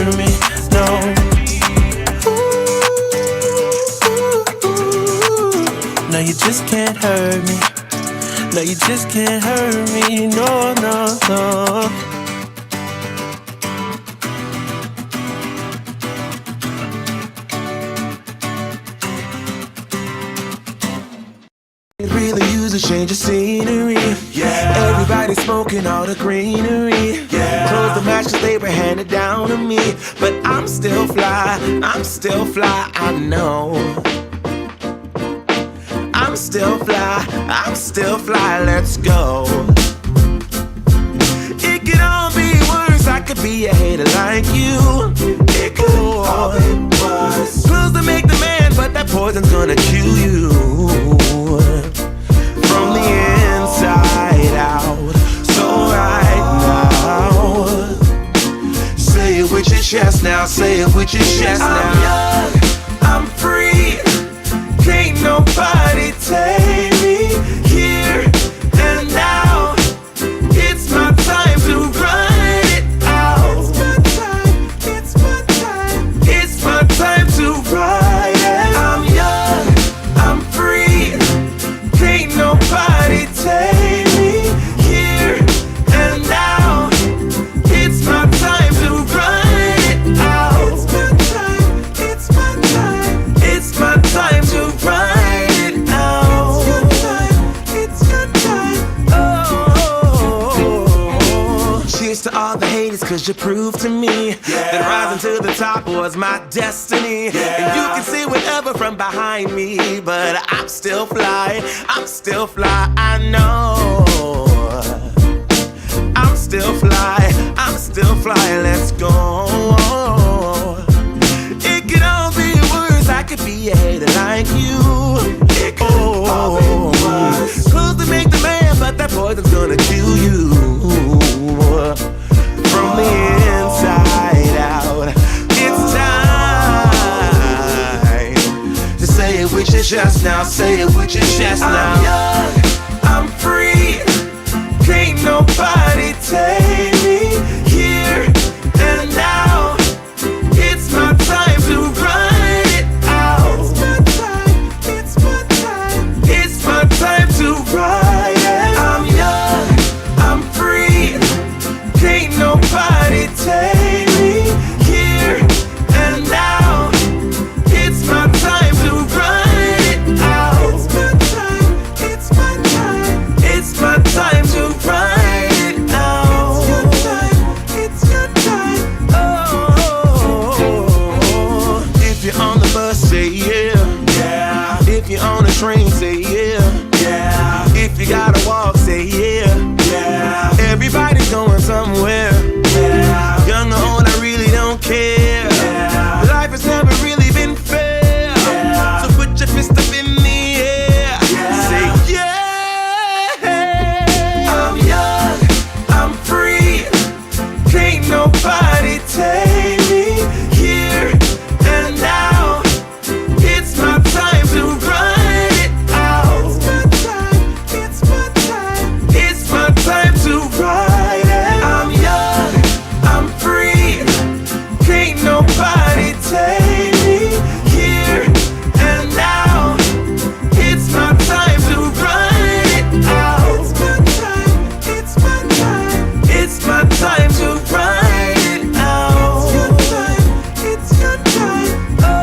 hurt me, no. No, you just can't hurt me. No, you just can't hurt me, no, no, no. Really use a change of scenery. Yeah. Everybody smoking all the greenery. Yeah. Close the matches they were handed down to me, but I'm still fly. I'm still fly. I know. I'm still fly. I'm still fly. Let's go. It could all be worse. I could be a hater like you. It could all be worse. Pills to make the man, but that poison's gonna kill you. From the inside out. So right now, say it with your chest now. Say it with your chest now. I'm young, I'm free. Can't nobody take me here and now. It's my time to run it out. It's my time, it's my time. It's my time to ride it. I'm young, I'm free. Can't nobody take me here and now. It's my time to run it out. It's my time, it's my time. It's my time to run it out. It's your time, it's your time. Oh, cheers to all the haters, cause you proved to me that rising to the top was my destiny. And you can see whatever from behind me, but I'm still fly, I'm still fly, I know. I'm still fly, I'm still fly, let's go. It could all be worse, I could be a hater like you. It could all be worse. Clothes to make the man, but that poison's gonna kill you. From the inside out, it's time to say it with your chest now. Say it with your chest now. I'm young, I'm free. Can't nobody take me here and now. It's my time to run it out. It's my time, it's my time. It's my time to ride it. I'm young, I'm free. Can't nobody take me here and now. It's my time to run it out. It's my time, it's my time. It's my time to run it out. It's your time, it's your time. Oh, if you're on the bus, say yeah. Yeah. If you're on the train, say yeah. Yeah. If you gotta walk, say yeah. Yeah. Everybody's going somewhere. Yeah. Young or old, I really don't care. Yeah. Life has never really been fair. Yeah. So put your fist up in the air. Yeah. Say yeah. I'm young, I'm free. Can't nobody take me here and now. It's my time to run it out. It's my time, it's my time. It's my time to ride it. I'm young, I'm free. Can't nobody take me here and now. It's my time to run it out. It's my time, it's my time. It's my time to run it out. It's your time, it's your time. Oh.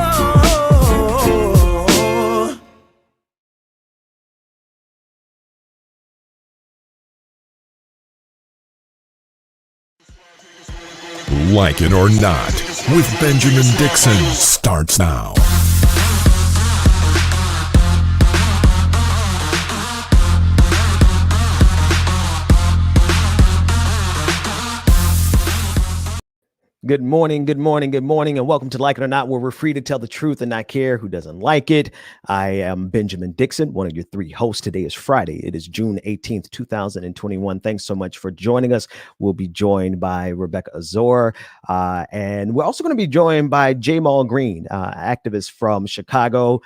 Like It or Not with Benjamin Dixon starts now. Good morning, good morning, good morning, and welcome to Like It or Not, where we're free to tell the truth and not care who doesn't like it. I am Benjamin Dixon, one of your three hosts. Today is Friday. It is June 18th, 2021. Thanks so much for joining us. We'll be joined by Rebecca Azor, and we're also going to be joined by Jamal Green, activist from Chicago,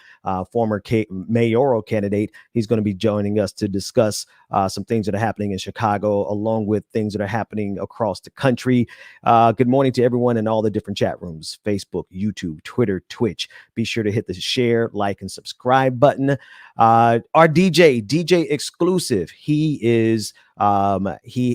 former mayoral candidate. He's going to be joining us to discuss some things that are happening in Chicago, along with things that are happening across the country. Good morning to everyone everyone in all the different chat rooms, Facebook, YouTube, Twitter, Twitch. Be sure to hit the share, like, and subscribe button. Our DJ Exclusive, he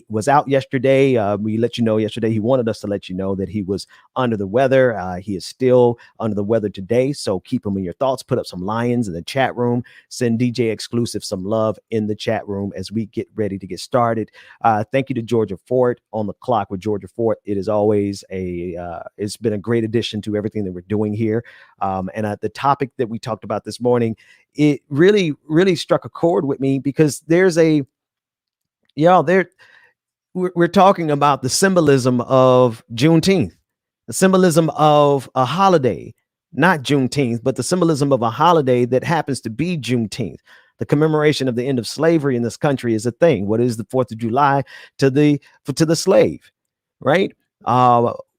was out yesterday. We let you know yesterday. He wanted us to let you know that he was under the weather. He is still under the weather today. So keep him in your thoughts. Put up some lions in the chat room. Send DJ Exclusive some love in the chat room as we get ready to get started. Thank you to Georgia Fort on the clock with Georgia Fort. It is always it's been a great addition to everything that we're doing here. And the topic that we talked about this morning, it really, really struck a chord with me because we're talking about the symbolism of Juneteenth, the symbolism of a holiday, not Juneteenth, but the symbolism of a holiday that happens to be Juneteenth. The commemoration of the end of slavery in this country is a thing. What is the 4th of July to the slave, right?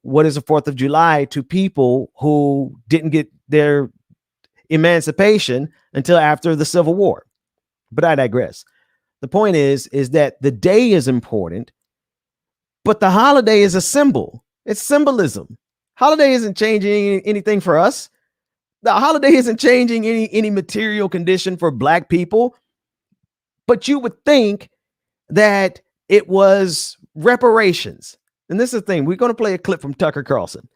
What is the 4th of July to people who didn't get their emancipation until after the Civil War? But I digress. The point is that the day is important, but the holiday is a symbol. It's symbolism. Holiday isn't changing anything for us. The holiday isn't changing any material condition for Black people. But you would think that it was reparations. And this is the thing. We're going to play a clip from Tucker Carlson.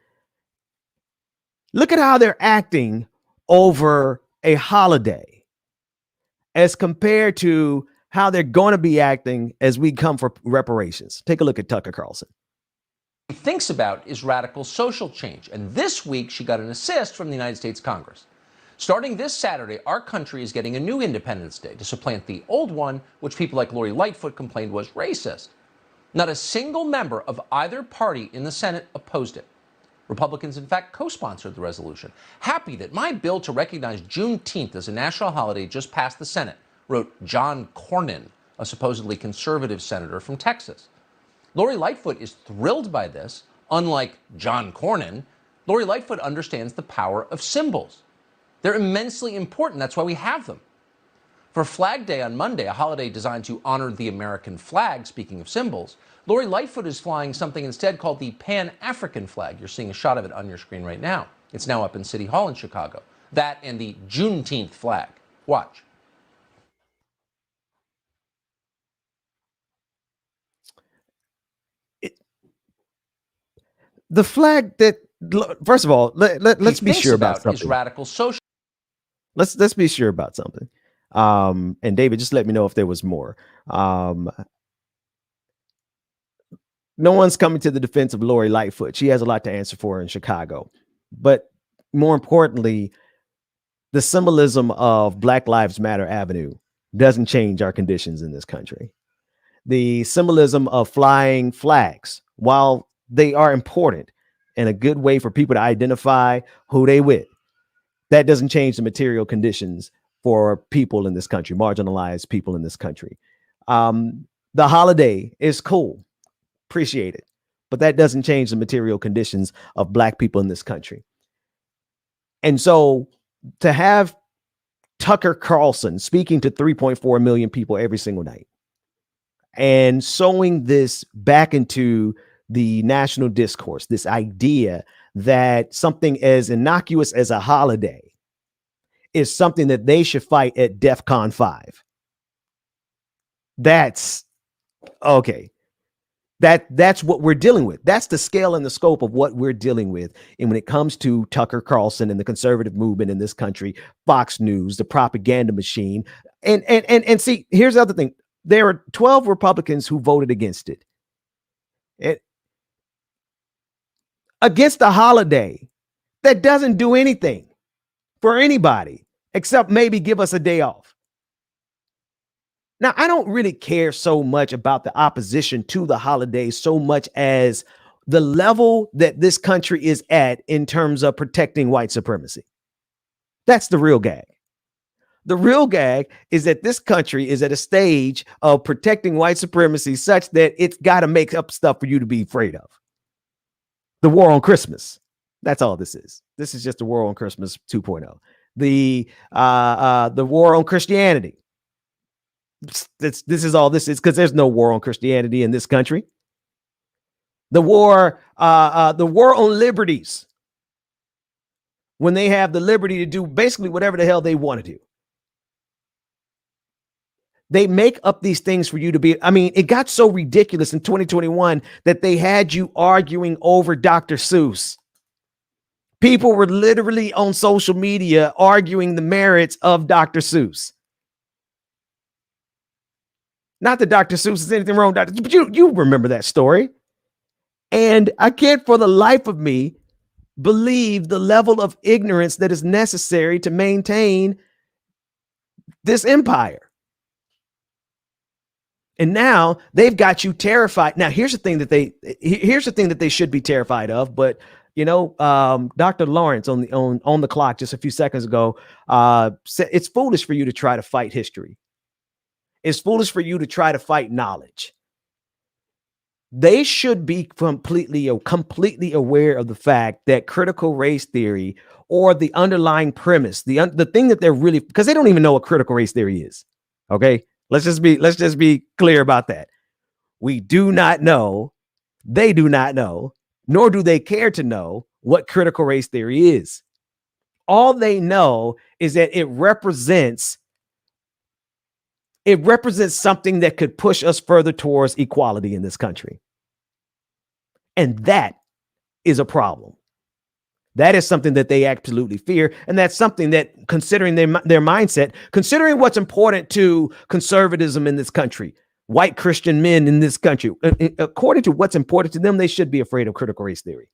Look at how they're acting over a holiday as compared to how they're going to be acting as we come for reparations. Take a look at Tucker Carlson. Thinks about is radical social change. And this week, she got an assist from the United States Congress. Starting this Saturday, our country is getting a new Independence Day to supplant the old one, which people like Lori Lightfoot complained was racist. Not a single member of either party in the Senate opposed it. Republicans, in fact, co-sponsored the resolution. Happy that my bill to recognize Juneteenth as a national holiday just passed the Senate, wrote John Cornyn, a supposedly conservative senator from Texas. Lori Lightfoot is thrilled by this. Unlike John Cornyn, Lori Lightfoot understands the power of symbols. They're immensely important. That's why we have them. For Flag Day on Monday, a holiday designed to honor the American flag, speaking of symbols, Lori Lightfoot is flying something instead called the Pan-African flag. You're seeing a shot of it on your screen right now. It's now up in City Hall in Chicago. That and the Juneteenth flag. Watch. The flag that, first of all, let's be sure about something. Is radical social. Let's be sure about something. And David, just let me know if there was more. No one's coming to the defense of Lori Lightfoot. She has a lot to answer for in Chicago. But more importantly, the symbolism of Black Lives Matter Avenue doesn't change our conditions in this country. The symbolism of flying flags, while they are important and a good way for people to identify who they with, that doesn't change the material conditions for people in this country, marginalized people in this country. The holiday is cool. Appreciate it. But that doesn't change the material conditions of Black people in this country. And so to have Tucker Carlson speaking to 3.4 million people every single night and sowing this back into the national discourse, this idea that something as innocuous as a holiday is something that they should fight at DEFCON 5. That's okay. That's what we're dealing with. That's the scale and the scope of what we're dealing with. And when it comes to Tucker Carlson and the conservative movement in this country, Fox News, the propaganda machine, and see, here's the other thing. There are 12 Republicans who voted against it. Against the holiday that doesn't do anything for anybody except maybe give us a day off. Now, I don't really care so much about the opposition to the holiday so much as the level that this country is at in terms of protecting white supremacy. That's the real gag. The real gag is that this country is at a stage of protecting white supremacy such that it's got to make up stuff for you to be afraid of. The war on Christmas. That's all this is. This is just the war on Christmas 2.0. The war on Christianity. This is all this is, because there's no war on Christianity in this country. The war on liberties, when they have the liberty to do basically whatever the hell they want to do. They make up these things for you to be. I mean, it got so ridiculous in 2021 that they had you arguing over Dr. Seuss. People were literally on social media arguing the merits of Dr. Seuss. Not that Dr. Seuss is anything wrong, but you remember that story. And I can't for the life of me believe the level of ignorance that is necessary to maintain this empire. And now they've got you terrified. Now, here's the thing that they should be terrified of. But you know, Dr. Lawrence on the clock just a few seconds ago said it's foolish for you to try to fight history. It's foolish for you to try to fight knowledge. They should be completely aware of the fact that critical race theory, or the underlying premise, the thing that they're really, because they don't even know what critical race theory is. Okay. Let's just be clear about that. We do not know, they do not know, nor do they care to know what critical race theory is. All they know is that it represents something that could push us further towards equality in this country. And that is a problem. That is something that they absolutely fear. And that's something that, considering their mindset, considering what's important to conservatism in this country, white Christian men in this country, according to what's important to them, they should be afraid of critical race theory.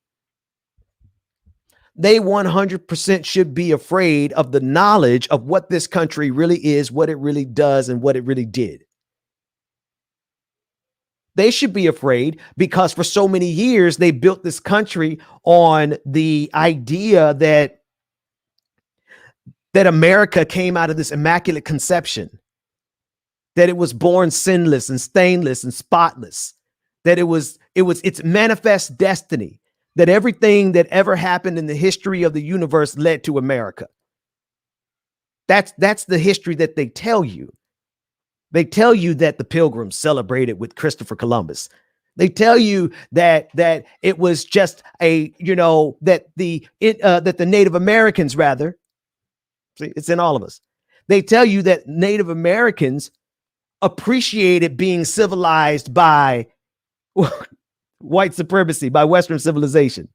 They 100% should be afraid of the knowledge of what this country really is, what it really does, and what it really did. They should be afraid because for so many years, they built this country on the idea that America came out of this immaculate conception, that it was born sinless and stainless and spotless, that it was its manifest destiny, that everything that ever happened in the history of the universe led to America. That's the history that they tell you. They tell you that the Pilgrims celebrated with Christopher Columbus. They tell you that it was just that the Native Americans, rather, see, it's in all of us. They tell you that Native Americans appreciated being civilized by white supremacy, by Western civilization.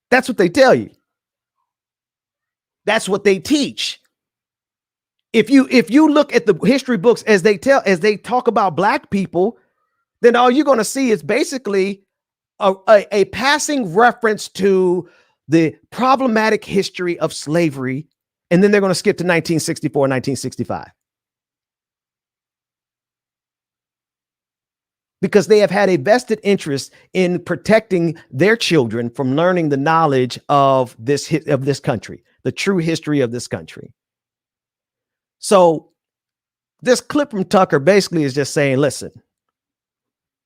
That's what they tell you. That's what they teach. If you look at the history books as they talk about black people, then all you're going to see is basically a passing reference to the problematic history of slavery. And then they're going to skip to 1964, 1965. Because they have had a vested interest in protecting their children from learning the knowledge of this country, the true history of this country. So this clip from Tucker basically is just saying, listen,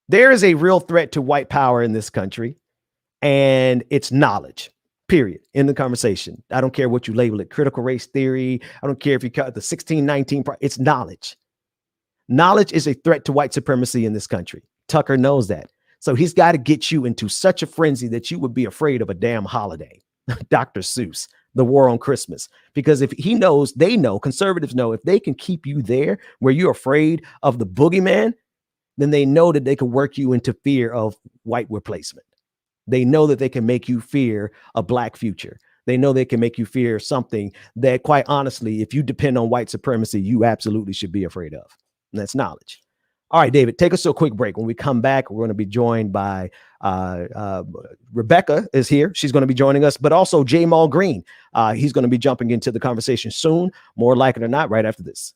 there is a real threat to white power in this country, and it's knowledge, period, in the conversation. I don't care what you label it, critical race theory. I don't care if you call it the 1619, it's knowledge. Knowledge is a threat to white supremacy in this country. Tucker knows that. So he's got to get you into such a frenzy that you would be afraid of a damn holiday. Dr. Seuss, the war on Christmas. Because if he knows, they know, conservatives know, if they can keep you there where you're afraid of the boogeyman, then they know that they can work you into fear of white replacement. They know that they can make you fear a black future. They know they can make you fear something that, quite honestly, if you depend on white supremacy, you absolutely should be afraid of. And that's knowledge. All right, David, take us to a quick break. When we come back, we're going to be joined by Rebecca is here. She's going to be joining us, but also Jamal Green. He's going to be jumping into the conversation soon, more like it or not, right after this.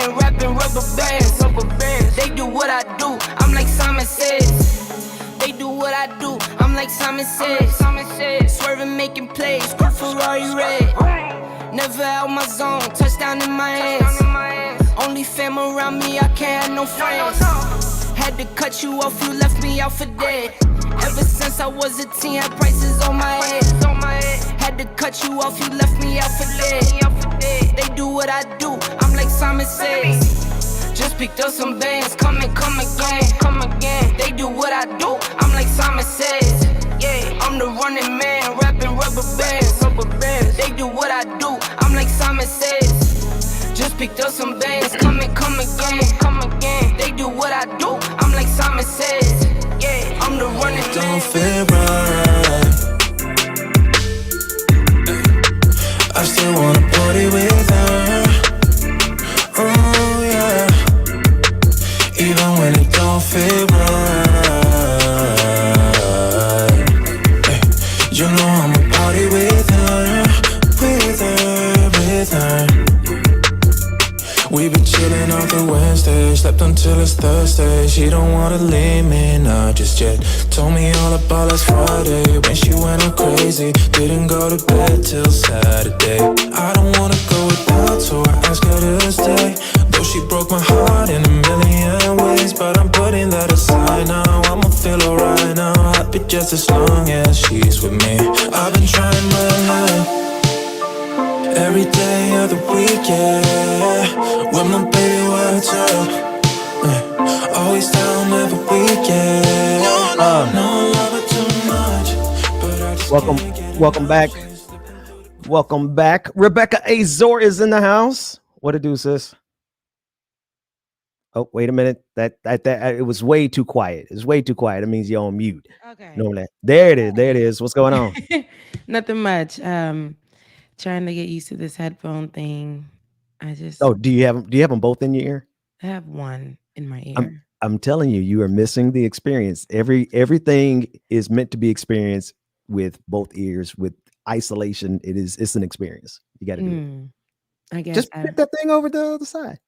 man, rapping rubber bands. They do what I do, I'm like Simon Says. They do what I do, I'm like Simon Says. Swerving, making plays, cool Ferrari red. Never out my zone, touchdown in my hands. Only fam around me, I can't have no friends. Had to cut you off, you left me out for dead. Ever since I was a teen, had prices on my head. Had to cut you off, you left me out for dead. They do what I do, I'm like Simon Says. Just picked up some bands, come again. They do what I do, I'm like Simon Says. Yeah, I'm the running man, rapping rubber bands. They do what I do, I'm like Simon Says. Just picked up some bands, come again. They do what I do, I'm like Simon Says. Yeah, I'm the running man. Don't feel right. I still wanna party with her. Oh yeah. Even when it don't feel right. You know I'ma party with her. We been chillin' on the Wednesday, slept until it's Thursday. She don't wanna leave me, not just yet. Told me all about last Friday when she went all crazy. Didn't go to bed till Saturday. I don't wanna go without, so I asked her to stay. Though she broke my heart in a million ways, but I'm putting that aside now. I'ma feel alright now, happy just as long as she's with me. I've been trying my life every day of the week, yeah. When my baby works up, always down every week, yeah. No love it too much, but I just Welcome back. Rebecca Azor is in the house. What it do, sis? Oh, wait a minute. That it was way too quiet. It's way too quiet. It means you're on mute. Okay. Normally, there it is. There it is. What's going on? Nothing much. Trying to get used to this headphone thing. Oh, do you have them both in your ear? I have one in my ear. I'm telling you, you are missing the experience. Everything is meant to be experienced with both ears. With isolation, it's an experience. You got to do it. I guess Just put that thing over the other side.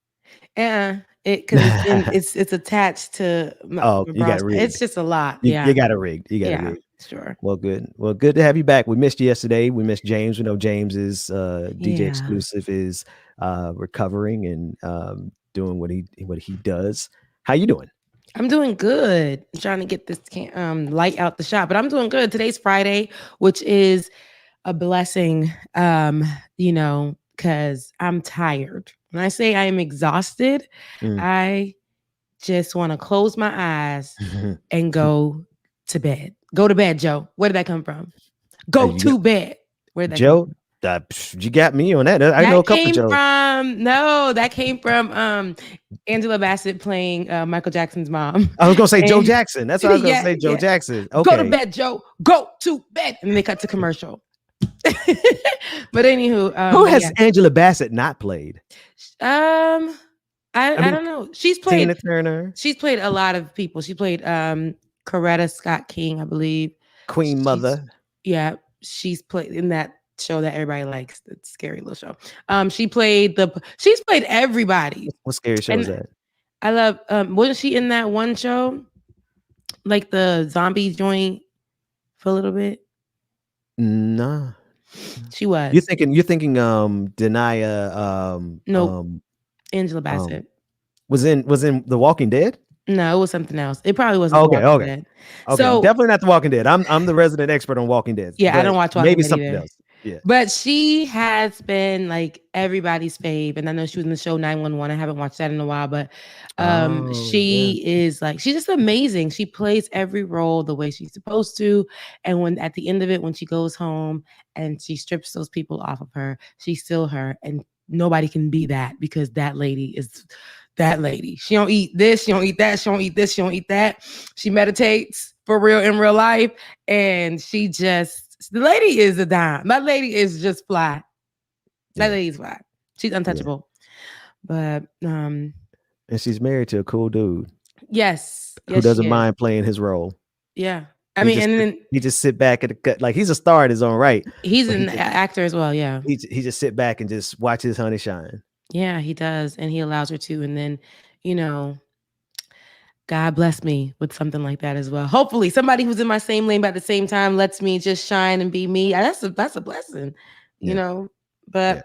Because it's attached to my you got it rigged. It's just a lot. You got it rigged. You got it rigged. Sure. Well, good to have you back. We missed you yesterday. We missed James. We know James is DJ Exclusive is recovering and doing what he does. How you doing? I'm doing good. I'm trying to get this light out the shop, but I'm doing good. Today's Friday, which is a blessing. Because I'm tired. When I say I am exhausted, I just want to close my eyes and go to bed. Go to bed, Joe. Where did that come from? Go to bed. Where did that Joe? come from? You got me on that. I know a couple of Joes. That came from Angela Bassett playing Michael Jackson's mom. I was gonna say Joe Jackson. That's what I was gonna say. Joe Jackson. Okay. Go to bed, Joe. Go to bed. And they cut to commercial. But anywho, who has Angela Bassett not played? I don't know. She's played Tina Turner. She's played a lot of people. She played Coretta Scott King, I believe. Queen Mother. Yeah, she's played in that show that everybody likes. That scary little show. She's played everybody. What scary show is that? I love. Wasn't she in that one show, like the zombie joint, for a little bit? Nah. She was. You're thinking Denia Angela Bassett was in The Walking Dead? No, it was something else. It probably wasn't okay. Dead. Okay. So definitely not The Walking Dead. I'm the resident expert on Walking Dead. Yeah, I don't watch Walking Dead. Maybe something either. else. Yeah. But she has been like everybody's fave. And I know she was in the show 911. I haven't watched that in a while, but she is like, she's just amazing. She plays every role the way she's supposed to. And when at the end of it, when she goes home and she strips those people off of her, she's still her. And nobody can be that because that lady is that lady. She don't eat this, she don't eat that, she don't eat this, she don't eat that. She meditates for real in real life. And the lady is a dime. That lady is just fly. That lady's fly. She's untouchable. Yeah. But and she's married to a cool dude. Yes. Who doesn't mind playing his role. Yeah. He just sit back at the cut. Like he's a star in his own right. He's an actor as well. Yeah. He just sit back and just watch his honey shine. Yeah, he does, and he allows her to. And then, you know, God bless me with something like that as well. Hopefully, somebody who's in my same lane but at the same time lets me just shine and be me. That's a blessing, you Yeah. know. But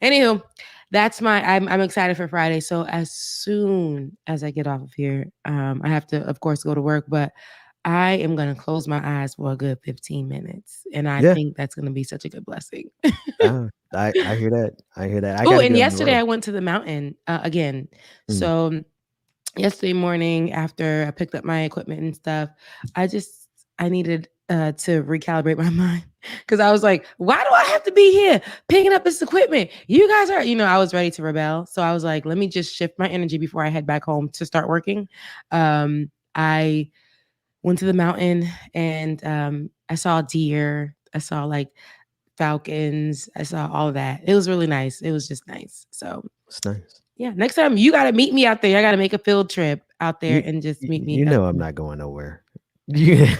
Yeah. anywho, that's I'm excited for Friday. So as soon as I get off of here, I have to, of course, go to work, but I am gonna close my eyes for a good 15 minutes. And I Yeah. think that's gonna be such a good blessing. I hear that. I hear that. I Oh, gotta and get on the yesterday road. I went to the mountain again. Mm. So yesterday morning after I picked up my equipment and stuff, I needed to recalibrate my mind because I was like, why do I have to be here picking up this equipment? You guys are, I was ready to rebel. So I was like, let me just shift my energy before I head back home to start working. I went to the mountain and I saw deer. I saw like falcons. I saw all of that. It was really nice. It was just nice. So It's nice. yeah, next time you got to meet me out there. I got to make a field trip out there You and just meet me. you know I'm not going nowhere. Yeah.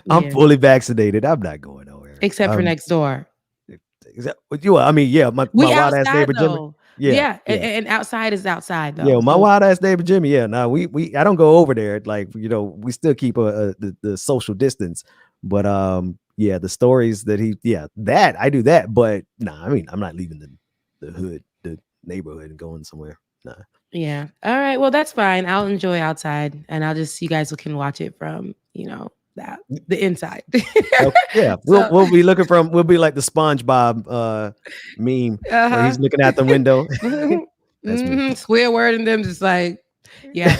I'm Yeah. fully vaccinated. I'm not going nowhere. Except for next door. I mean, yeah, my We wild ass outside neighbor Jimmy. though. Yeah. And outside is outside though. Yeah, my So- wild ass neighbor Jimmy. Yeah, no, we I don't go over there. Like, we still keep the social distance. But yeah, the stories that I do that. But nah, I mean, I'm not leaving the hood, the neighborhood, and going somewhere. Nah. Yeah. All right. Well, that's fine. I'll enjoy outside, and you guys can watch it from the inside. Yeah, we'll be looking we'll be like the SpongeBob meme where he's looking out the window. That's me. Squidward and them just like, yeah.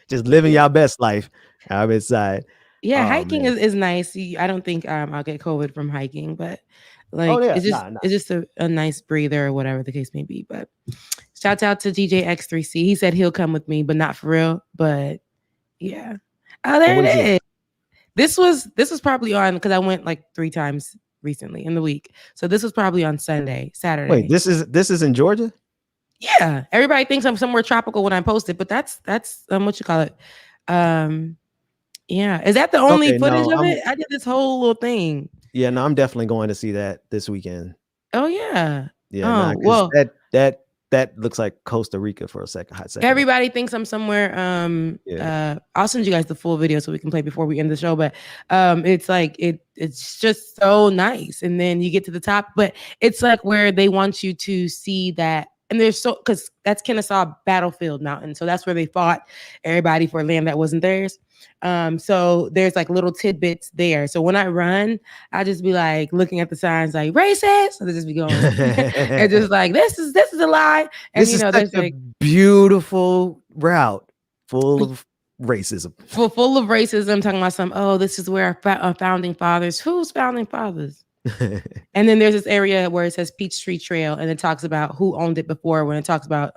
Just living your best life. I'm inside. Yeah, Oh, hiking man. is nice. I don't think I'll get COVID from hiking, but yeah, it's just a nice breather or whatever the case may be. But shout out to DJ X3C. He said he'll come with me, but not for real. But yeah. Oh, there it is. This was probably on because I went like 3 times recently in the week. So this was probably on Saturday. Wait, this is in Georgia? Yeah. Everybody thinks I'm somewhere tropical when I post it, but that's what you call it. Yeah. Is that the only footage of it? I did this whole little thing. Yeah, no, I'm definitely going to see that this weekend. Oh yeah. Yeah. Well, that looks like Costa Rica for a hot second. Everybody thinks I'm somewhere. I'll send you guys the full video so we can play before we end the show. But it's like it's just so nice. And then you get to the top, but it's like where they want you to see that. And because that's Kennesaw Battlefield Mountain. So that's where they fought everybody for land that wasn't theirs. So there's like little tidbits there. So when I run, I just be like looking at the signs like racist. So they just be going and just like this is a lie. And this is such a beautiful route full of racism. Full of racism, talking about this is where our founding fathers. Whose founding fathers? And then there's this area where it says Peachtree Trail, and it talks about who owned it before. When it talks about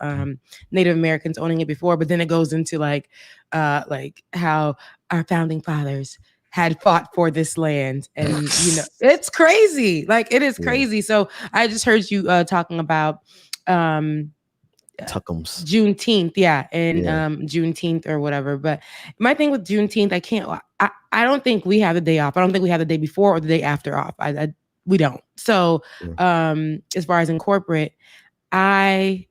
Native Americans owning it before, but then it goes into like how our founding fathers had fought for this land, and it's crazy. Like it is crazy. So I just heard you talking about Tuckums. Juneteenth, and Juneteenth or whatever. But my thing with Juneteenth, I don't think we have the day off. I don't think we have the day before or the day after off. We don't. So as far as in corporate, I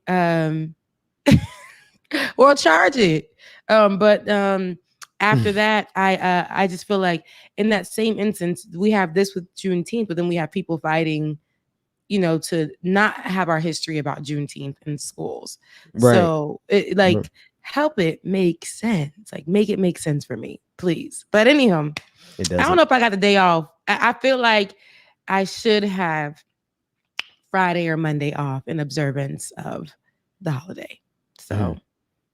will charge it. But after that, I just feel like in that same instance, we have this with Juneteenth, but then we have people fighting, to not have our history about Juneteenth in schools. Right. So help it make sense. Like make it make sense for me, please. But anyhow, I don't know if I got the day off. I feel like I should have Friday or Monday off in observance of the holiday. So,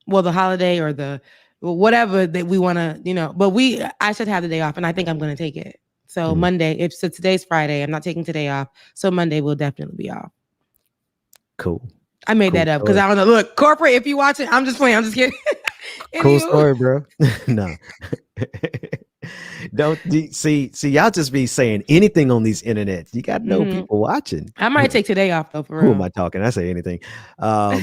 well, the holiday or the whatever that we want to, but I should have the day off, and I think I'm going to take it. So Monday, so today's Friday, I'm not taking today off. So Monday will definitely be off. Cool. I made that up because I don't know. Look, corporate, if you watch it, I'm just playing. I'm just kidding. Cool story, bro. No. Don't see y'all just be saying anything on these internets. You got to know people watching. I might take today off though. For Who real. am I talking? I say anything. We're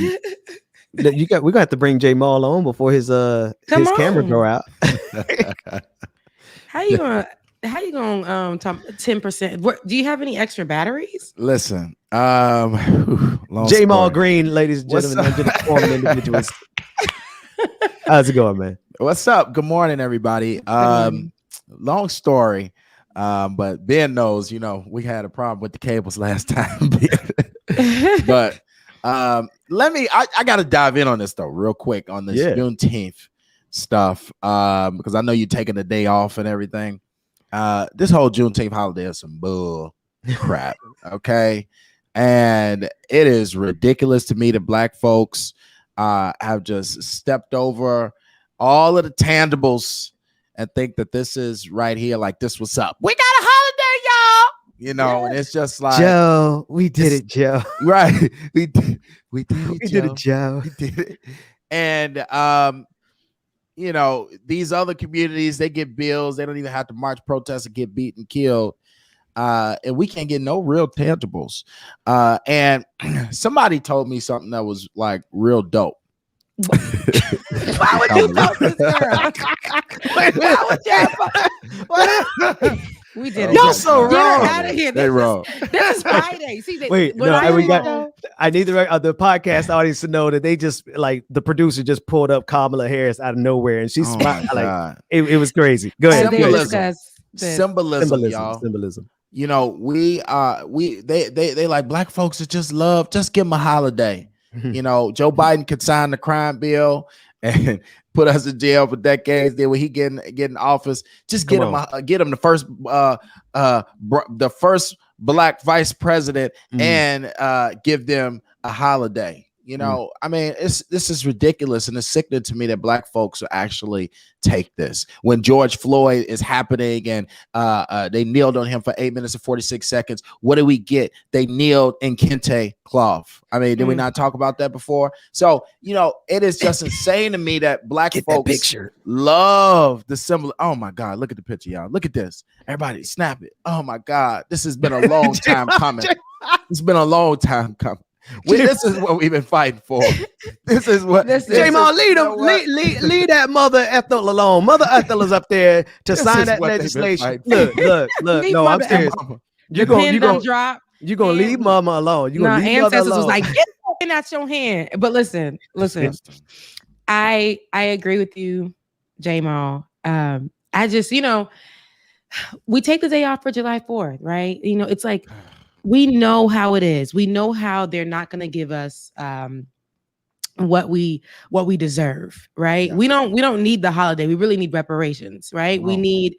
gonna have to bring J Maul on before his camera go out. How you gonna? how you gonna 10%? Do you have any extra batteries? Listen, J. Mall Green, ladies and gentlemen, underperforming individuals. How's it going, man? What's up? Good morning, everybody. Long story, but Ben knows. We had a problem with the cables last time. But I got to dive in on this though, real quick on this Juneteenth stuff, because I know you're taking the day off and everything. This whole Juneteenth holiday is some bull crap, okay? And it is ridiculous to me that Black folks have just stepped over all of the tangibles and think that this is right here, like this what's up. We got a holiday, y'all. And it's just like, Joe, we did it, Joe. Right. We did it, Joe. We did it. And these other communities, they get bills. They don't even have to march, protest, and get beat and killed. And we can't get no real tangibles. And somebody told me something that was like real dope. Why would you vote this girl? We did it. Y'all so wrong. Get her out of here. They wrong. This is Friday. See, I need the podcast audience to know that they just like the producer just pulled up Kamala Harris out of nowhere and she's smiling. Like it was crazy. Go ahead. Symbolism, y'all. Symbolism. They like Black folks that just love, just give them a holiday. Joe Biden could sign the crime bill and put us in jail for decades. Then when he get in office, just get him the first Black vice president and give them a holiday. I mean, this is ridiculous, and it's sickening to me that Black folks will actually take this. When George Floyd is happening and they kneeled on him for 8 minutes and 46 seconds, what do we get? They kneeled in kente cloth. I mean, did we not talk about that before? So, it is just insane to me that Black folks love the symbol. Oh my God, look at the picture, y'all. Look at this. Everybody snap it. Oh my God, this has been a long time coming. It's been a long time coming. This is what we've been fighting for. This is what J-Mall, leave that Mother Ethel alone. Mother Ethel is up there to sign that legislation. Look. No, I'm serious. You're gonna leave Mama alone. You're gonna leave Mother alone. Was like, get out your hand. But listen. I agree with you, J-Mall. I just, we take the day off for July 4th, right? It's like, we know how it is. We know how they're not going to give us what we deserve, right? Yeah. We don't need the holiday. We really need reparations, right? We need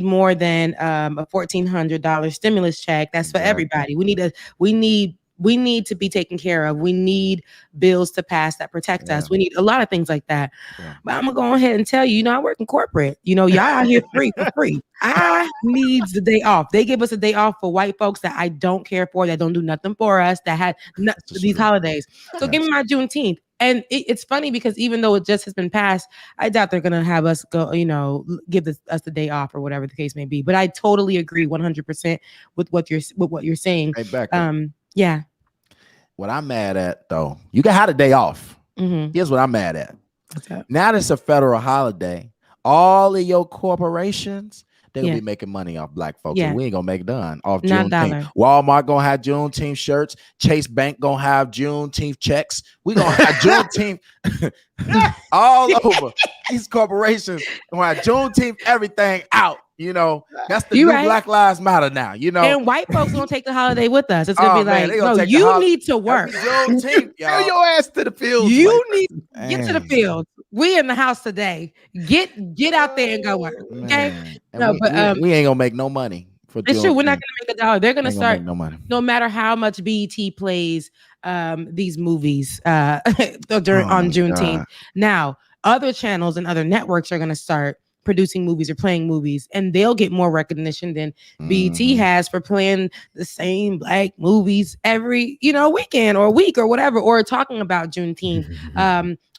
more than a $1,400 stimulus check. That's for everybody. We need to be taken care of. We need bills to pass that protect us. We need a lot of things like that. Yeah. But I'm gonna go ahead and tell you, I work in corporate. Y'all out here free for free. I need the day off. They give us a day off for white folks that I don't care for, that don't do nothing for us, that had these holidays. So give me my Juneteenth. And it's funny because even though it just has been passed, I doubt they're gonna have us go, give us the day off or whatever the case may be. But I totally agree 100% with what you're saying. Hey, Becca. Yeah. What I'm mad at, though, you can have a day off. Mm-hmm. Here's what I'm mad at. Now that it's a federal holiday, all of your corporations, they're going to be making money off Black folks. And we ain't going to make none off Juneteenth. Walmart going to have Juneteenth shirts. Chase Bank going to have Juneteenth checks. We going to have Juneteenth all over. These corporations going to have Juneteenth everything out. That's the new Black Lives Matter now, And white folks won't take the holiday with us. It's going to be like, no, you need to work. Take your ass to the field. You need to get to the field. We in the house today. Get out there and go work. Okay? We ain't going to make no money. It's true. We're not going to make $1. They're going to start, no money. No matter how much BET plays these movies on Juneteenth. Now, other channels and other networks are going to start producing movies or playing movies, and they'll get more recognition than BET has for playing the same Black movies every weekend or week or whatever, or talking about Juneteenth.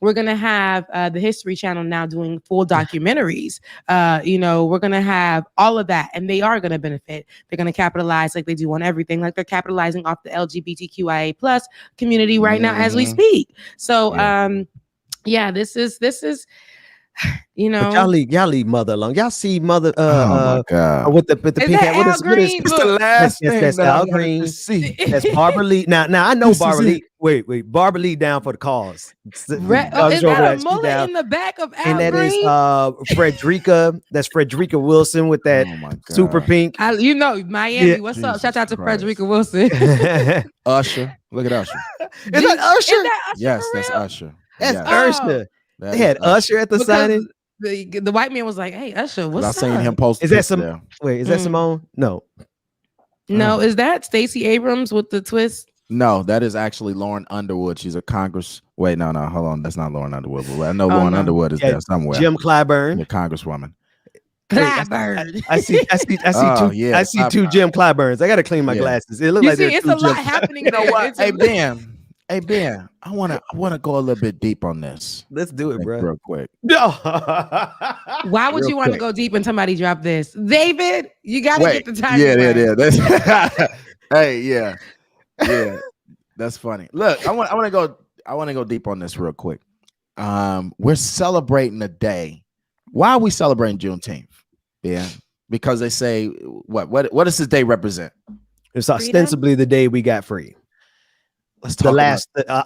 We're gonna have the History Channel now doing full documentaries. We're gonna have all of that, and they are gonna benefit. They're gonna capitalize like they do on everything, like they're capitalizing off the LGBTQIA+ community right now as we speak. So this is You know, but y'all leave mother alone. Y'all see mother Oh my God. with the pink hat. What is It's the last thing that's that I Al wanted Green. to see. That's Barbara Lee. Now I know This is Barbara it. Lee. Wait, Barbara Lee down for the cause. is that a mullet in the back of Al And that Green? is Frederica. That's Frederica Wilson with that Oh my God. super pink. Miami. Yeah. What's up? Jesus Shout out to Christ. Frederica Wilson. Usher. Look at Usher. Is that Usher? Is that Usher Yes, for that's real? Usher. That's Yes, Usher. that They is had Usher at the Because signing. the white man was like, "Hey, Usher, what's I up?" seen him post. Is that some? there. Wait, is that Simone? No. No, is that Stacey Abrams with the twist? No, that is actually Lauren Underwood. She's a Congress. Wait, no, hold on. That's not Lauren Underwood. But I know Lauren Underwood is there somewhere. Jim Clyburn. The Congresswoman. Clyburn. I see Oh, two. yeah, I see two Clyburn. Jim Clyburns. I got to clean my Yeah. glasses. It looks You like see, there's it's two a lot Jim- happening. You know there. what? It's Hey a- Ben. Hey Ben. I wanna go a little bit deep on this. Let's do it, bro. Real quick. Why would Real you want to quick. go deep when somebody drop this? David, you got to get the time. Yeah. That's hey, yeah. That's funny. Look, I want to go deep on this real quick. We're celebrating a day. Why are we celebrating Juneteenth? Yeah, because they say what does this day represent? It's ostensibly the day we got free. Let's talk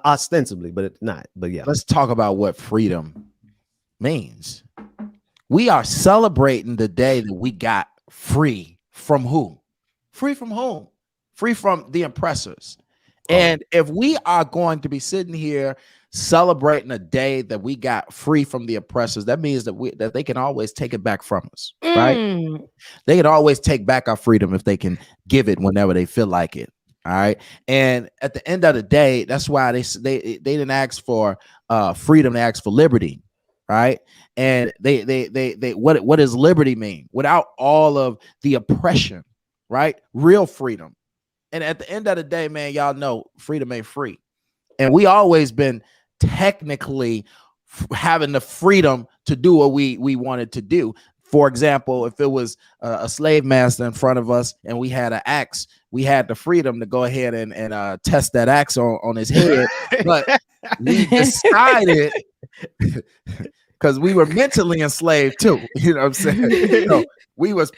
Ostensibly, but it's not. But yeah, let's talk about what freedom means. We are celebrating the day that we got free from who? Free from whom? Free from the oppressors. And if we are going to be sitting here celebrating a day that we got free from the oppressors, that means that they can always take it back from us, right? They can always take back our freedom if they can give it whenever they feel like it. All right. And at the end of the day, that's why they didn't ask for freedom, they asked for liberty. Right. And they what does liberty mean? Without all of the oppression, right? Real freedom. And at the end of the day, man, y'all know freedom ain't free. And we always been technically having the freedom to do what we wanted to do. For example, if it was a slave master in front of us and we had an axe, we had the freedom to go ahead and test that axe on his head. But we decided, because we were mentally enslaved too. You know what I'm saying? So we was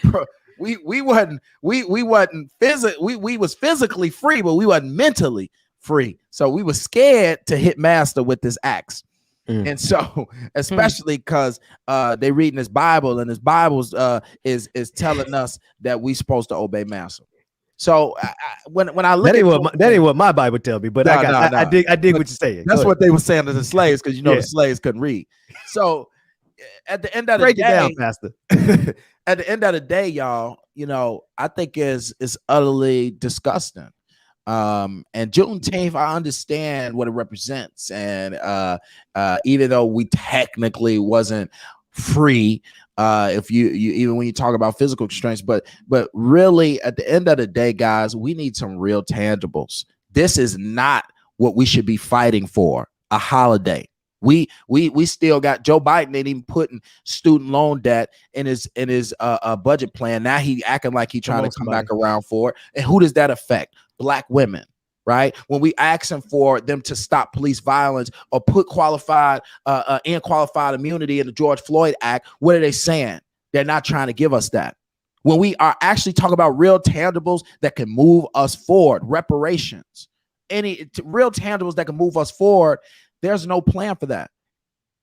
physically free, but we wasn't mentally free. So we were scared to hit master with this axe. And so, especially because they reading this Bible, and this Bible is telling us that we supposed to obey master. So when I look that ain't what my Bible tell me, but I dig what you're saying. That's what they were saying to the slaves, because the slaves couldn't read. So at the end of the break day, it down, Pastor. At the end of the day, y'all, I think is utterly disgusting. And Juneteenth, I understand what it represents, and even though we technically wasn't free, if you even when you talk about physical constraints, but really at the end of the day, guys, we need some real tangibles. This is not what we should be fighting for, a holiday. We still got Joe Biden ain't even putting student loan debt in his budget plan. Now he acting like he trying to come back around for it. And who does that affect? Black women, right? When we asking for them to stop police violence or put qualified immunity in the George Floyd Act, what are they saying? They're not trying to give us that. When we are actually talking about real tangibles that can move us forward, reparations, real tangibles that can move us forward, there's no plan for that.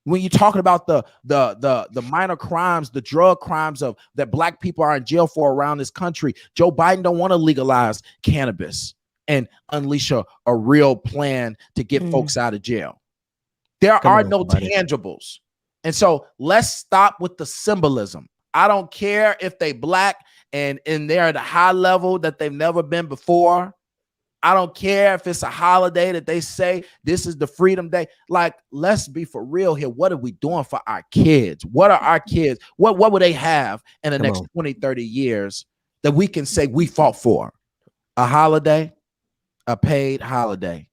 When you're talking about the minor crimes, the drug crimes that Black people are in jail for around this country, Joe Biden don't want to legalize cannabis and unleash a real plan to get folks out of jail. There are no tangibles. And so let's stop with the symbolism. I don't care if they Black and they're at a high level that they've never been before. I don't care if it's a holiday that they say this is the Freedom Day. Like, let's be for real here. What are we doing for our kids? What are our kids? What will they have in the next 20, 30 years that we can say we fought for? A holiday, a paid holiday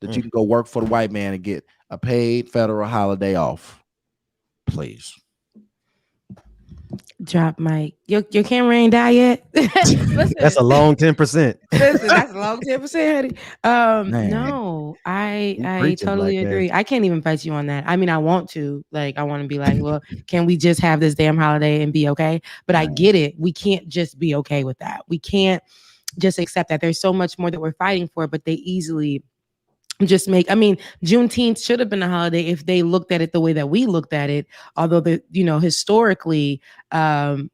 that you can go work for the white man and get a paid federal holiday off. Please. Drop mic. Your camera ain't die yet. Listen, That's a long 10%. listen, that's a long 10%. Man. No, I preaching, totally black man. agree. I can't even fight you on that. I mean, I want to. Like, I want to be like, well, can we just have this damn holiday and be okay? But I get it. We can't just be okay with that. We can't just accept that. There's so much more that we're fighting for, but they easily just make, I mean, Juneteenth should have been a holiday if they looked at it the way that we looked at it. Although historically,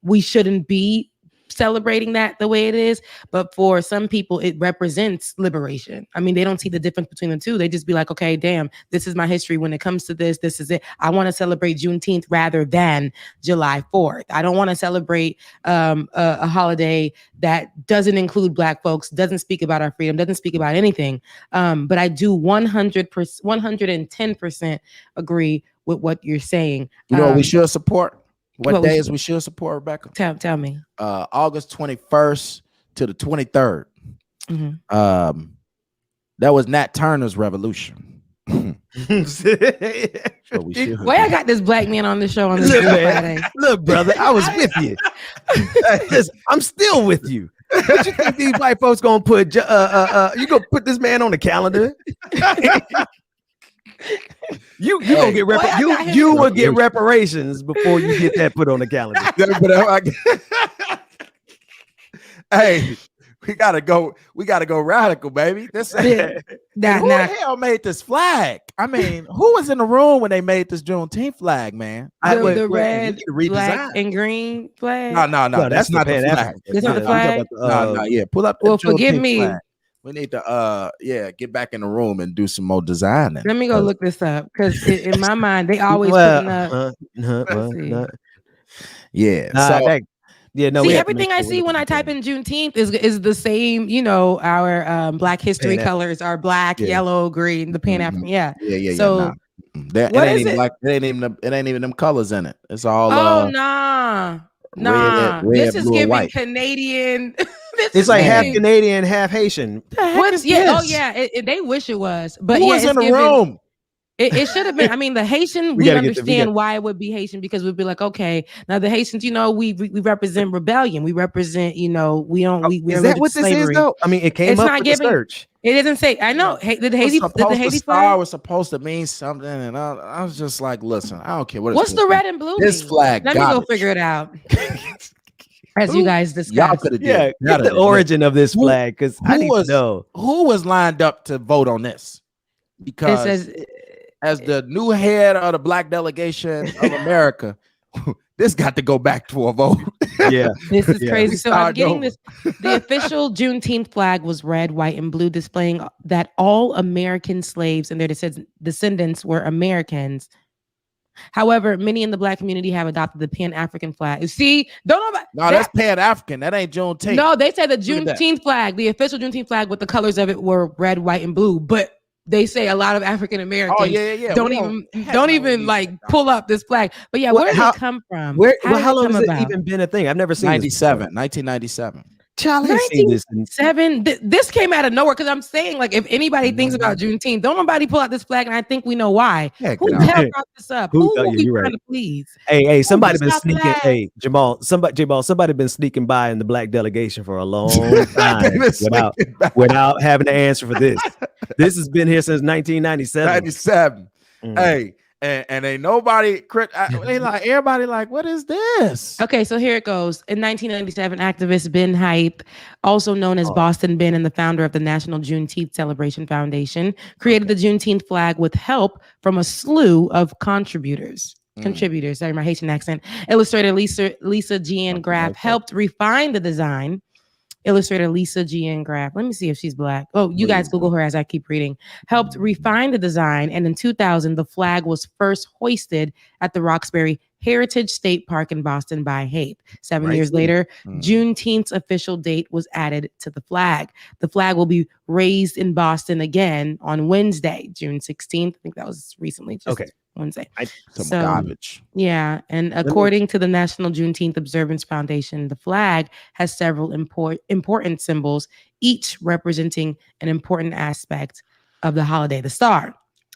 we shouldn't be celebrating that the way it is, but for some people it represents liberation. I mean, they don't see the difference between the two. They just be like, okay, damn, this is my history. When it comes to this is it. I want to celebrate Juneteenth rather than July 4th. I don't want to celebrate a holiday that doesn't include Black folks, doesn't speak about our freedom, doesn't speak about anything. But I do 110% agree with what you're saying. You know what we should support? What days we we should support, Rebecca? Tell me. August 21st to the 23rd. Mm-hmm. That was Nat Turner's revolution. So we should. Why I got this black man on the show on this Look, Friday? Look, brother, I was with you. Listen, I'm still with you. What you think these white folks gonna put? You gonna put this man on the calendar? You gonna get you will get reparations before you get that put on the calendar. Hey, we gotta go radical, baby. This who the hell made this flag? I mean, who was in the room when they made this Juneteenth flag, man? The red, black, and green flag. No, that's not the flag. That's not the flag. No, yeah. Pull up. Well, forgive me. Flag. We need to get back in the room and do some more designing. Let me go look this up because in my mind they always putting up. See, everything I see when I type in Juneteenth is the same. You know, our Black history colors are black, yellow, green, the Pan African. Yeah. So it ain't even them colors in it. It's all. Nah. Red, this is blue, giving white. Canadian. It's like half Canadian, half Haitian. They wish it was, but who was in the room? It should have been. I mean, the Haitian, we understand why it would be Haitian because we'd be like, okay, now the Haitians, we represent rebellion. We represent, we don't. Is that what this is though? I mean, it came up with the search. It doesn't say. I know. The Haiti flag was supposed to mean something, and I was just like, listen, I don't care what. What's the red and blue? This flag. Let me go figure it out. As you guys discussed, get the origin of this flag because I need to know who was lined up to vote on this. Because it says, as the new head of the Black delegation of America, this got to go back to a vote. Yeah, this is crazy. So I'm getting this. The official Juneteenth flag was red, white, and blue, displaying that all American slaves and their descendants were Americans. However, many in the Black community have adopted the Pan-African flag. See, that's Pan-African. That ain't Juneteenth. No, they said the Juneteenth flag, the official Juneteenth flag with the colors of it were red, white, and blue. But they say a lot of African Americans don't even like pull up this flag. But where did it come from? How long has it even been a thing? I've never seen 1997. Charlie, 1997. This came out of nowhere because I'm saying, like, if anybody thinks about Juneteenth, don't nobody pull out this flag, and I think we know why. Who the hell brought this up? Who will we trying to please? Hey, somebody been sneaking. Hey, Jamal, somebody been sneaking by in the Black delegation for a long time without having to answer for this. This has been here since 1997. Hey. And ain't nobody everybody like, what is this? Okay, so here it goes. In 1997, activist Ben Hype, also known as Boston Ben and the founder of the National Juneteenth Celebration Foundation, created the Juneteenth flag with help from a slew of contributors. Sorry, my Haitian accent. Illustrator Lisa Jean Graff helped refine the design. Illustrator Lisa Jean Graff. Let me see if she's Black. Oh, you guys Google her as I keep reading. Helped refine the design, and in 2000, the flag was first hoisted at the Roxbury Heritage State Park in Boston by Hype. 7 years later, Juneteenth's official date was added to the flag. The flag will be raised in Boston again on Wednesday, June 16th. I think that was recently. Wednesday. Garbage. Yeah. And according to the National Juneteenth Observance Foundation, the flag has several important symbols, each representing an important aspect of the holiday. The star,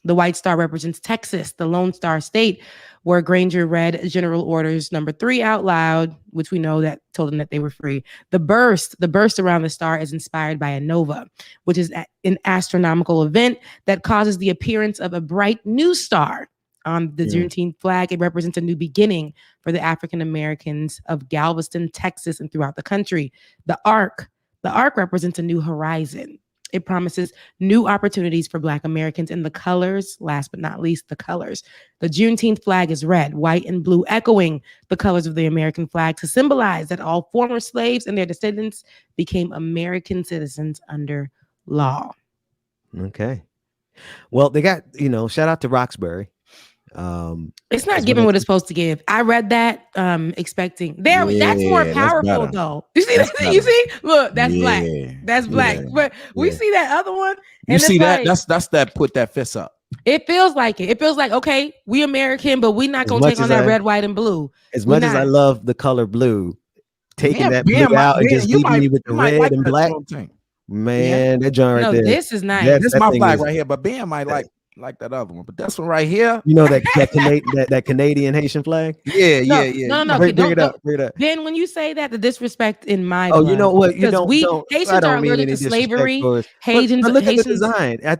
The white star represents Texas, the Lone Star State, where Granger read General Orders number 3 out loud, which we know that told them that they were free. The burst around the star is inspired by a nova, which is an astronomical event that causes the appearance of a bright new star. On the Juneteenth flag, it represents a new beginning for the African Americans of Galveston, Texas, and throughout the country. The arc represents a new horizon. It promises new opportunities for Black Americans. And the colors, last but not least, the colors. The Juneteenth flag is red, white, and blue, echoing the colors of the American flag to symbolize that all former slaves and their descendants became American citizens under law. Okay. Well, they got, shout out to Roxbury. It's not giving what it's supposed to give. I read that expecting that's more powerful though. You see that? You see? Look, that's black. That's black. But we see that other one. You see that? That's that put that fist up. It feels like it. It feels like, okay, we American, but we're not gonna take on that red, white, and blue. As much as I love the color blue, taking that blue out and just leaving me with the red and black. Man, that joint right there. This is nice. This is my flag right here, but Ben might like that other one, but this one right here, that Canadian Haitian flag. No. Bring it up. Ben, when you say that, the disrespect in my you know what? You don't. Haitians are allergic to slavery. Haitians, but look at the design. I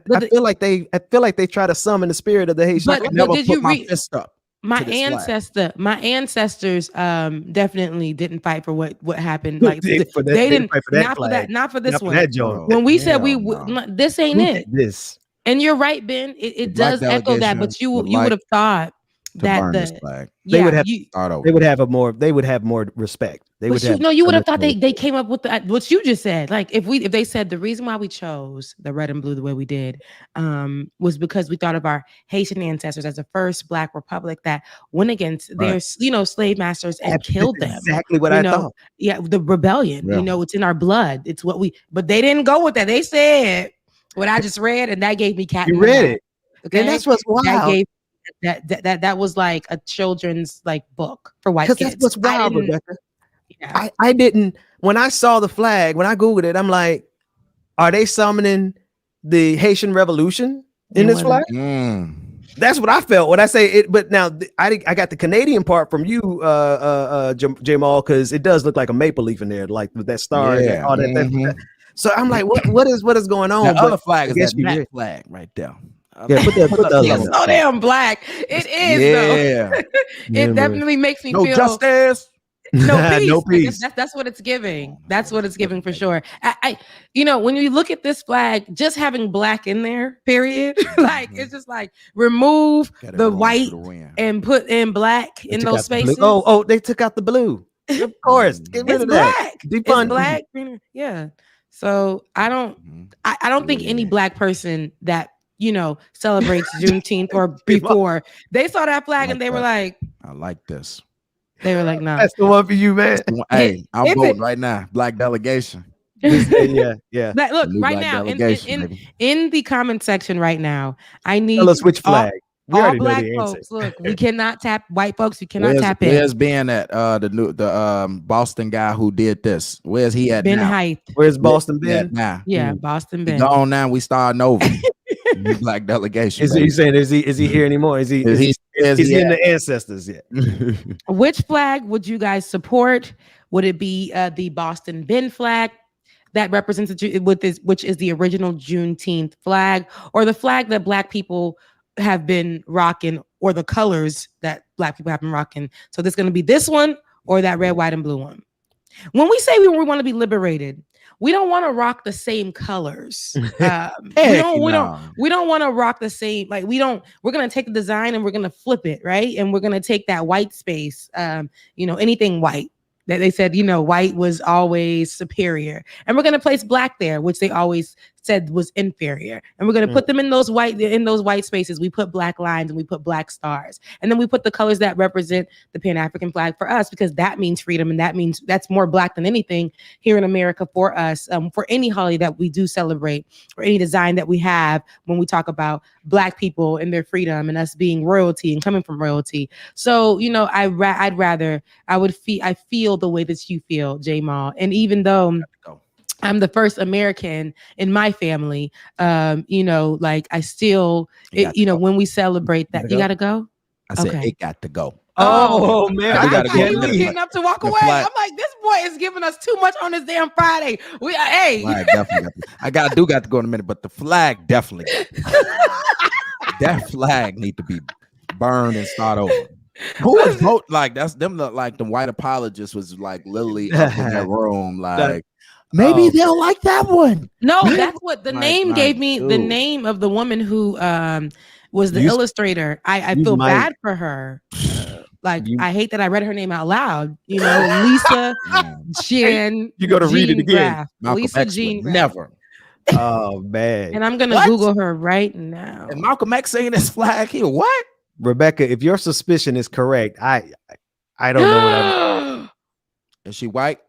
feel like they try to summon the spirit of the Haitian. But did you read? My ancestors definitely didn't fight for what happened. Like they didn't fight for that. Not for this one. When we said this ain't it. This. And you're right, Ben. It does echo that, but you would have thought that they would have more respect. You would have thought they came up with what you just said. Like if they said the reason why we chose the red and blue the way we did was because we thought of our Haitian ancestors as the first Black republic that went against their slave masters and killed them. Exactly what I thought. Yeah, the rebellion. Yeah. It's in our blood. It's what but they didn't go with that. They said what I just read, and that gave me cat. You read it, okay? And that's what's wild. That was like a children's book for white kids. That's what's wild, Rebecca. Yeah. I didn't. When I saw the flag, when I googled it, I'm like, are they summoning the Haitian Revolution in this flag? That's what I felt when I say it. But now I got the Canadian part from you, Jamal, because it does look like a maple leaf in there, like with that star and all that. So I'm like, what is going on? The other flag is that black flag right there. Put the other one. So damn black. It is though. It definitely makes me feel justice. No peace. No peace. That's what it's giving. That's what it's giving for sure. I when you look at this flag, just having black in there, period. It's just like remove the white and put in black in those spaces. Oh, they took out the blue. Of course. Get rid of that. It's black. Yeah. So I don't think any Black person that celebrates Juneteenth or before they saw that flag and they were like, I like this. They were like, nah. That's the one for you, man. Hey, I'm voting right now. Black delegation. Yeah. Look, right now in the comment section right now, I need tell us which flag. All Black folks, look, we cannot tap white folks. We cannot tap in. Where's Ben at? The Boston guy who did this. Where's he at Ben now? Height. Where's Boston Ben? Now? Yeah, Boston Ben. Gone now. We starting over. Black delegation. Is he here anymore? Is he in the ancestors yet? Which flag would you guys support? Would it be the Boston Ben flag that represents which is the original Juneteenth flag, or the flag that Black people have been rocking, or the colors that Black people have been rocking? So there's going to be this one or that red, white, and blue one. When we say we want to be liberated, we don't want to rock the same colors. We don't want to rock the same. We're going to take the design and we're going to flip it, right? And we're going to take that white space, anything white. That they said, white was always superior. And we're going to place black there, which they always said was inferior. And we're going to put them in those white spaces. We put black lines and we put black stars. And then we put the colors that represent the Pan-African flag for us, because that means freedom. And that means that's more Black than anything here in America for us, for any holiday that we do celebrate, or any design that we have when we talk about Black people and their freedom and us being royalty and coming from royalty. So, I feel the way that you feel, J-Mal. And even though I'm the first American in my family. You know, like I still, when we celebrate that, you got to go. I said Okay. it got to go. Oh man, we I gotta thought go he in a was minute. getting up to walk The away. flag- I'm like, this boy is giving us too much on this damn Friday. Hey. Flag definitely got to go in a minute, but the flag definitely that flag need to be burned and start over. Who was vote like that's them like the white apologists was like literally up in that room like maybe they'll like that one. No, Maybe. that's what the name gave me. The name of the woman who was the illustrator. I feel bad for her. I hate that I read her name out loud. You know, Lisa Jean. You got to read it again. Lisa Jean. Never. Oh man. And I'm gonna Google her right now. And Malcolm X saying this flag here. What? Rebecca, if your suspicion is correct, I don't know what I'm. Is she white?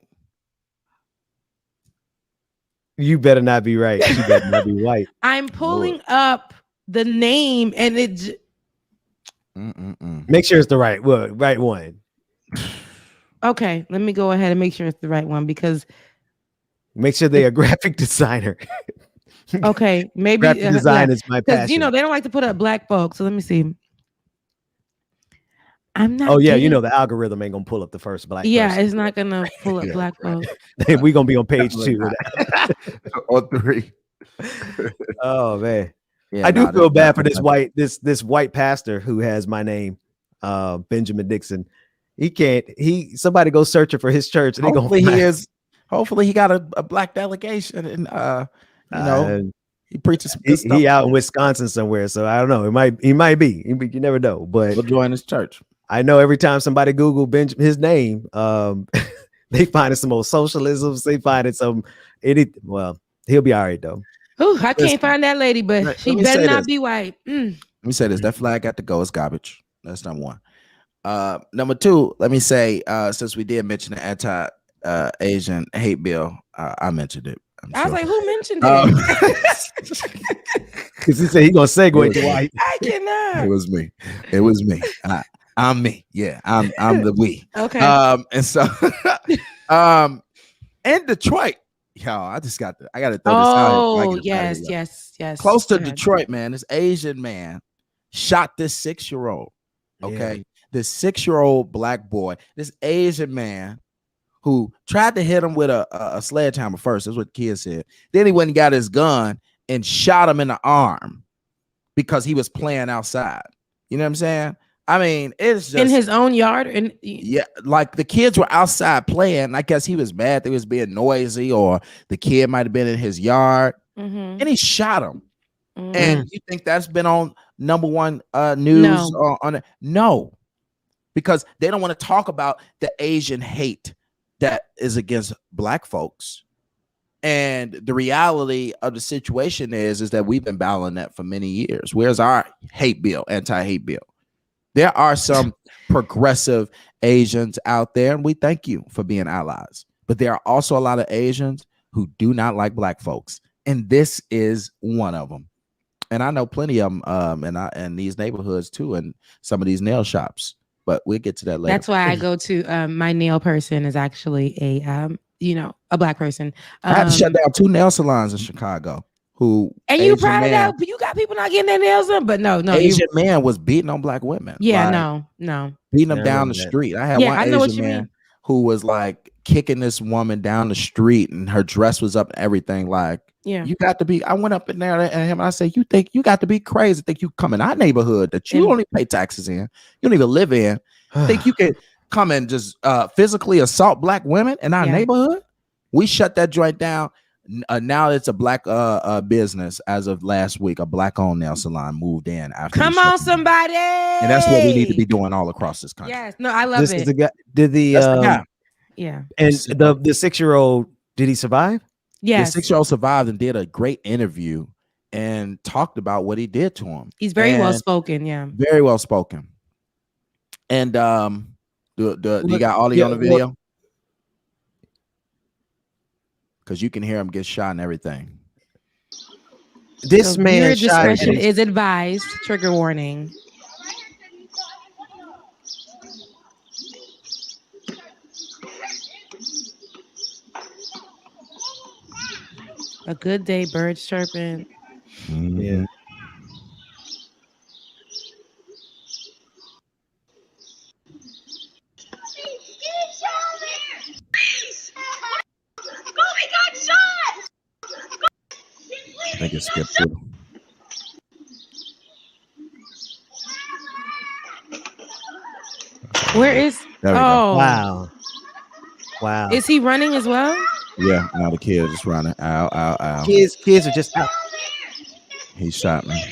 You better not be right. She better not be white. I'm pulling up the name and it. Make sure it's the right one. Okay, let me go ahead and make sure it's the right one because. Make sure they're a graphic designer. Okay, maybe graphic design is my passion. You know they don't like to put up black folks. So let me see. I'm not. Oh yeah, you know the algorithm ain't gonna pull up the first black. Yeah, person. it's not gonna pull up black folks. We're gonna be on page 2 or 3. Oh man. Yeah, I do feel bad for this white pastor who has my name, Benjamin Dixon. Somebody go searching for his church. And hopefully he got a black delegation and he preaches some good stuff. He out in Wisconsin somewhere, so I don't know. He might be. You never know. But we'll join his church. I know every time somebody Google his name, they find some old socialisms. They find it well, he'll be all right though. Oh, I can't find that lady, but she better not be white. Let me say this: that flag got to go. It's garbage. That's number one. Number two, let me say, since we did mention the anti-Asian hate bill, I mentioned it. I was like, who mentioned it? Because he said he's gonna segue to white. I cannot. It was me. I'm me. Yeah, I'm the we. Okay. And so, in Detroit. Y'all, I got to throw this out. Oh, yes. Close to Detroit, man. This Asian man shot this 6-year-old. Okay. Yeah. This 6-year-old black boy, this Asian man who tried to hit him with a sledgehammer first. That's what the kid said. Then he went and got his gun and shot him in the arm because he was playing outside. You know what I'm saying? I mean, it's just in his own yard. Yeah, like the kids were outside playing. I guess he was mad they was being noisy, or the kid might have been in his yard, and he shot him. And you think that's been on number one news on it? No, because they don't want to talk about the Asian hate that is against black folks. And the reality of the situation is that we've been battling that for many years. Where's our hate bill, anti-hate bill? There are some progressive Asians out there, and we thank you for being allies. But there are also a lot of Asians who do not like black folks, and this is one of them. And I know plenty of them in these neighborhoods too, and some of these nail shops. But we'll get to that later. That's why I go to my nail person is actually a black person. I had to shut down 2 nail salons in Chicago. And you proud of that? But you got people not getting their nails done. But no, Asian man was beating on black women. Yeah, no, beating them down the street. I had one Asian man who was like kicking this woman down the street, and her dress was up and everything. Like, you got to be. I went up in there and him. I said, you think you got to be crazy? Think you come in our neighborhood that you only pay taxes in, you don't even live in? Think you can come and just physically assault black women in our neighborhood? We shut that joint down. Now it's a black business. As of last week, a black-owned nail salon moved in. After come on, somebody! And that's what we need to be doing all across this country. Yes, no, I love this it. Is the guy, did the yeah? And the 6-year-old, did he survive? Yes, the 6-year-old survived and did a great interview and talked about what he did to him. He's very well spoken. Yeah, very well spoken. And you got audio on the video? Because you can hear him get shot and everything. This man discretion is advised. Trigger warning. A good day, birds chirping. Yeah. I think it skipped through. Where is? There we go. Oh, Wow. Wow. is he running as well? Yeah, now the kid is just running. Ow, ow, ow. Kids are just out. He shot me. There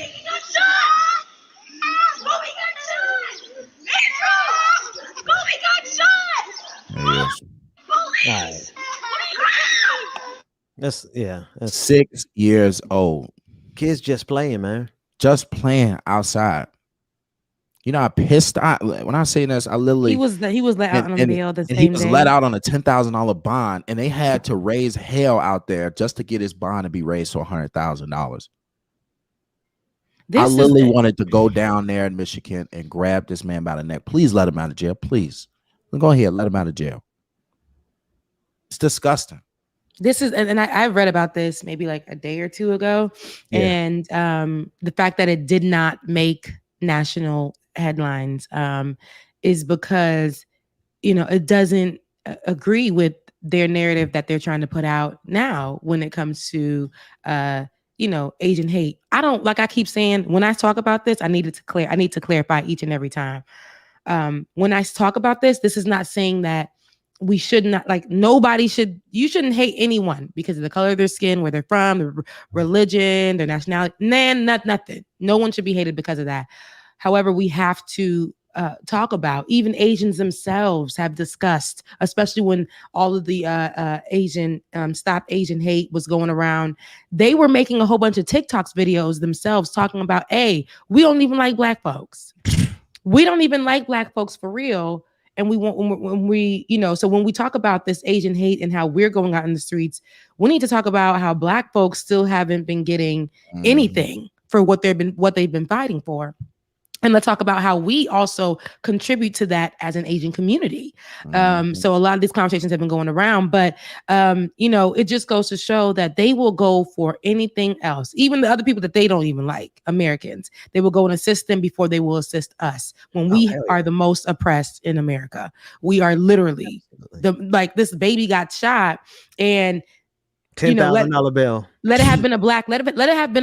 he is. Right. That's 6 years old. kids just playing, man. Just playing outside. You know how pissed when I say this, I literally He was let out on bail the and same he was day. let out on a $10,000 bond, and they had to raise hell out there just to get his bond to be raised to $100,000. I literally wanted to go down there in Michigan and grab this man by the neck. Please let him out of jail. Please. Go ahead, let him out of jail. It's disgusting. This is, and I read about this maybe like a day or two ago, and the fact that it did not make national headlines is because, you know, it doesn't agree with their narrative that they're trying to put out now when it comes to you know, Asian hate. I don't, like I keep saying, when I talk about this, I need to clarify each and every time. When I talk about this is not saying that we should not, like, you shouldn't hate anyone because of the color of their skin, where they're from, their religion, their nationality. Nothing. No one should be hated because of that. However, we have to talk about, even Asians themselves have discussed, especially when all of the Asian Stop Asian Hate was going around. They were making a whole bunch of TikToks videos themselves talking about, hey, we don't even like black folks. We don't even like black folks for real. And we want, when we, you know, so when we talk about this Asian hate and how we're going out in the streets, we need to talk about how black folks still haven't been getting anything for what they've been fighting for. And let's talk about how we also contribute to that as an Asian community. So a lot of these conversations have been going around, but, you know, it just goes to show that they will go for anything else. Even the other people that they don't even like, Americans, they will go and assist them before they will assist us when we are the most oppressed in America. We are literally like this baby got shot and $10,000 bill. Let it have been a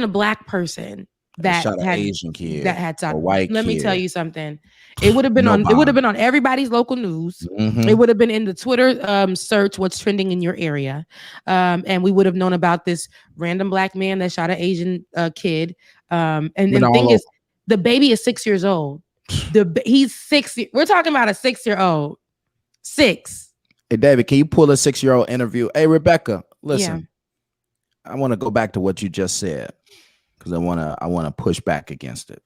black person that shot an had Asian kid, that had a white Let me kid. tell you something. It would have been on everybody's local news. It would have been in the Twitter search what's trending in your area. And we would have known about this random black man that shot an Asian kid. And the thing is, the baby is 6 years old. He's 6. We're talking about a 6-year-old. 6. Hey, David, can you pull a 6-year-old interview? Hey, Rebecca, listen. Yeah. I want to go back to what you just said, because I want to push back against it.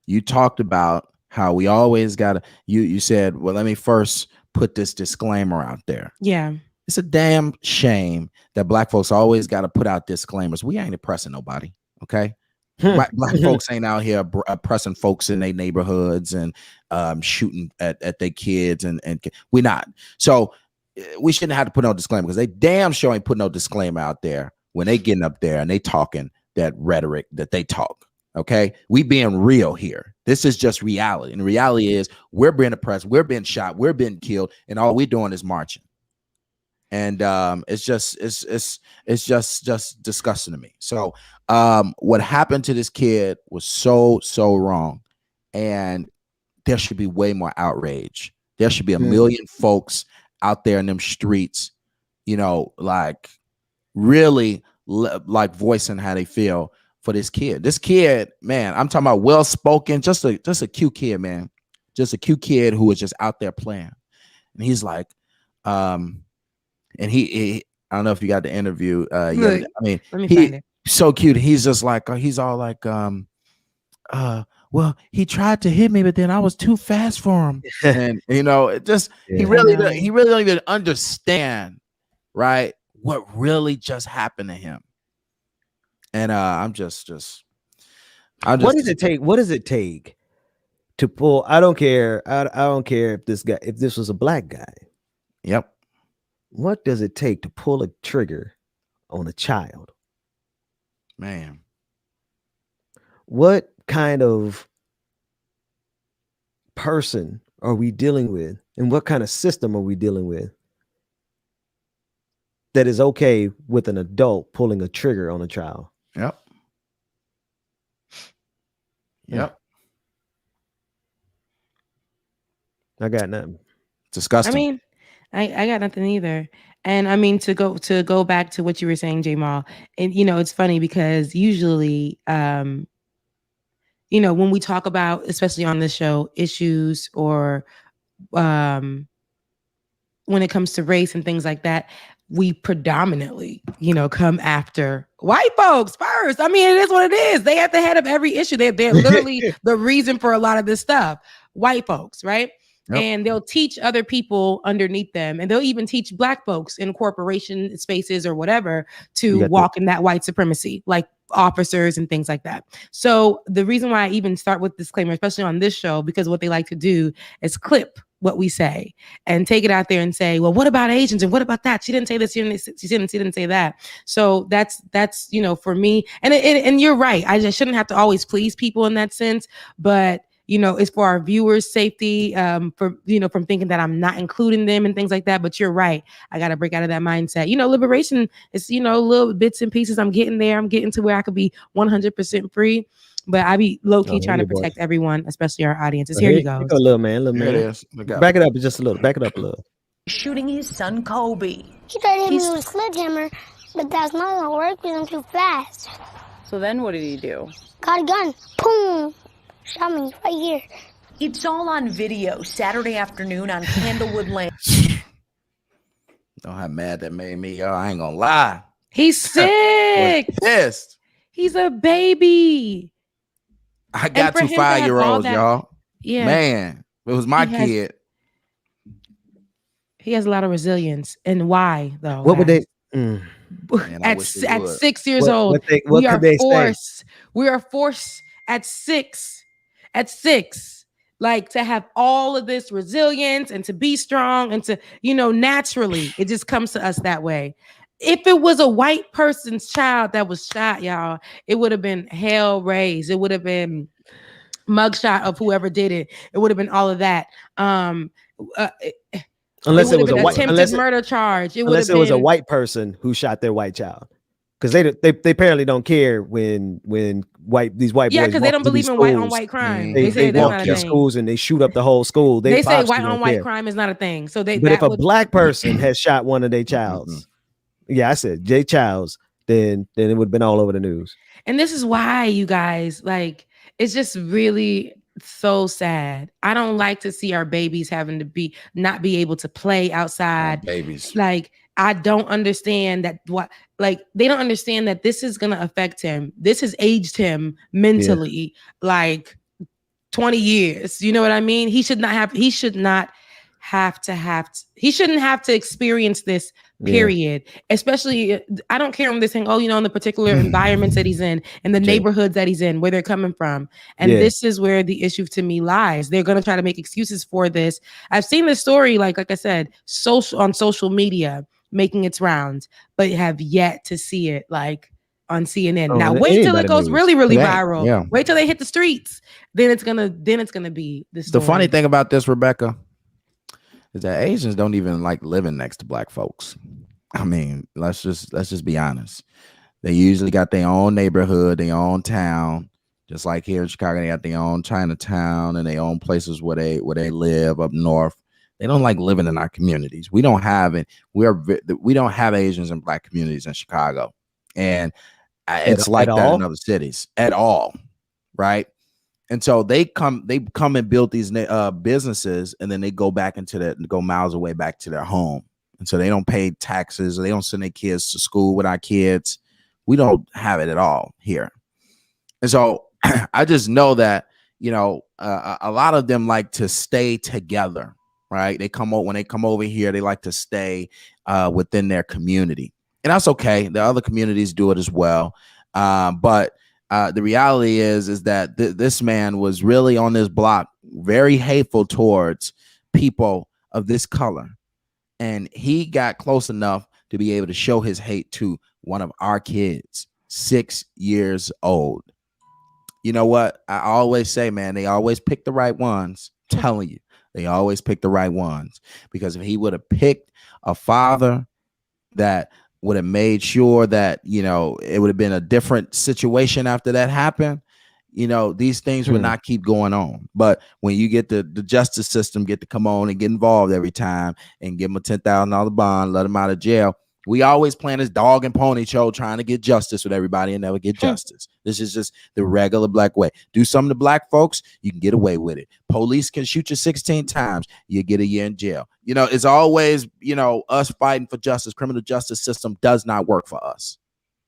You talked about how we always gotta. You said, well, let me first put this disclaimer out there. Yeah, it's a damn shame that black folks always got to put out disclaimers. We ain't oppressing nobody, okay? Black folks ain't out here oppressing folks in their neighborhoods and shooting at their kids, and we not. So we shouldn't have to put no disclaimer, because they damn sure ain't put no disclaimer out there when they getting up there and they talking that rhetoric that they talk. Okay, we being real here. This is just reality, and the reality is we're being oppressed, we're being shot, we're being killed, and all we're doing is marching. And it's just disgusting to me. So what happened to this kid was so wrong, and there should be way more outrage. There should be a million folks out there in them streets, you know, like really like voicing how they feel for this kid. This kid, man, I'm talking about well-spoken, just a cute kid, man. Just a cute kid who was just out there playing. And he's like, and he I don't know if you got the interview. I mean, let me find it. So cute. He's just like, he's all like, well, he tried to hit me, but then I was too fast for him. And you know, it just he really don't even understand, right, what really just happened to him. And I'm just what does it take to pull? I don't care if this was a black guy. Yep. What does it take to pull a trigger on a child. Man, What kind of person are we dealing with, and what kind of system are we dealing with that is okay with an adult pulling a trigger on a child? yep. I got nothing. Disgusting. I mean, I got nothing either. And I mean, to go back to what you were saying, Jamal, and it's funny because usually, when we talk about, especially on this show, issues or when it comes to race and things like that, we predominantly, come after white folks first. I mean, it is what it is. They at the head of every issue. They're literally the reason for a lot of this stuff. White folks, right? Yep. And they'll teach other people underneath them. And they'll even teach Black folks in corporation spaces or whatever to walk in that white supremacy, like officers and things like that. So the reason why I even start with disclaimer, especially on this show, because what they like to do is clip what we say and take it out there and say, well, what about Asians? And what about that? She didn't say this. She didn't say that. So that's, for me, and you're right. I just shouldn't have to always please people in that sense, but it's for our viewers' safety, from thinking that I'm not including them and things like that. But you're right. I got to break out of that mindset. Liberation is, little bits and pieces. I'm getting there. I'm getting to where I could be 100% free. But I be low-key trying to protect everyone, especially our audiences. Here you go. Little man. Back it up just a little. Back it up a little. Shooting his son, Kobe. He tried to hit me with a sledgehammer, but that's not going to work because I'm too fast. So then what did he do? Got a gun. Boom. Shot me right here. It's all on video Saturday afternoon on Candlewood Lane. Know how mad that made me, yo. I ain't gonna lie. He's sick. Pissed. He's a baby. I got 2 5-year-olds, y'all. Yeah. Man, it was my kid. He has a lot of resilience. And why, though? What would they... Man, at 6 years old, what could they say? We are forced at six, like to have all of this resilience and to be strong and to, naturally, it just comes to us that way. If it was a white person's child that was shot, y'all, it would have been hell raised. It would have been mugshot of whoever did it. It would have been all of that. Unless it was a white attempted murder charge. Unless it was a white person who shot their white child. Because they apparently don't care when these white boys. Yeah, because they don't believe in white on white crime. They say that's not a thing. Schools and they shoot up the whole school. They say white on white crime is not a thing. So but if a black person has shot one of their childs, I said Jay Childs, then it would have been all over the news. And this is why, you guys, it's just really so sad. I don't like to see our babies having to not be able to play outside. Babies. I don't understand that they don't understand that this is going to affect him. This has aged him mentally 20 years. You know what I mean? He shouldn't have to experience this, period. Especially, I don't care when they're saying, in the particular environments that he's in the neighborhoods that he's in, where they're coming from. And this is where the issue to me lies. They're going to try to make excuses for this. I've seen this story, like I said, on social media, making its rounds, but have yet to see it on CNN. Now wait till it goes really, really viral. Yeah. Wait till they hit the streets. Then it's gonna be the story. The funny thing about this, Rebecca, is that Asians don't even like living next to black folks. I mean, let's just be honest. They usually got their own neighborhood, their own town. Just like here in Chicago, they got their own Chinatown and their own places where they live up north. They don't like living in our communities. We don't have it. We don't have Asians and black communities in Chicago, and it's like that in other cities at all, right? And so they come and build these businesses, and then they go miles away back to their home, and so they don't pay taxes. They don't send their kids to school with our kids. We don't have it at all here, and so I just know that a lot of them like to stay together. Right. When they come over here, they like to stay within their community. And that's OK. The other communities do it as well. But the reality is that this man was really on this block, very hateful towards people of this color. And he got close enough to be able to show his hate to one of our kids, 6 years old. You know what? I always say, man, they always pick the right ones. I'm telling you, they always pick the right ones. Because if he would have picked a father that would have made sure that, you know, it would have been a different situation after that happened, you know, these things would not keep going on. But when you get the justice system get to come on and get involved every time and give them a $10,000 bond, let them out of jail. We always playing this dog and pony show trying to get justice with everybody and never get justice. This is just the regular black way. Do something to black folks, you can get away with it. Police can shoot you 16 times, you get a year in jail. You know, it's always, you know, us fighting for justice. Criminal justice system does not work for us.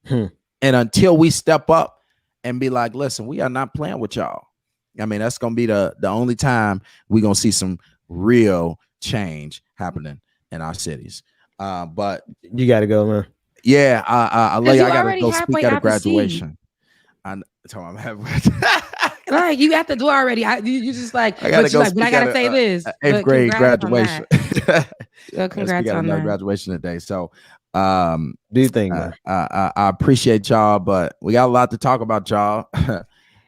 And until we step up and be like, listen, we are not playing with y'all. I mean, that's going to be the only time we're going to see some real change happening in our cities. But you got to go, man. Yeah, I got to go speak at a graduation. I'm like, you at the door already. You just like, I gotta say this. 8th grade graduation. Congrats on that graduation today. So, do you think? I appreciate y'all, but we got a lot to talk about, y'all.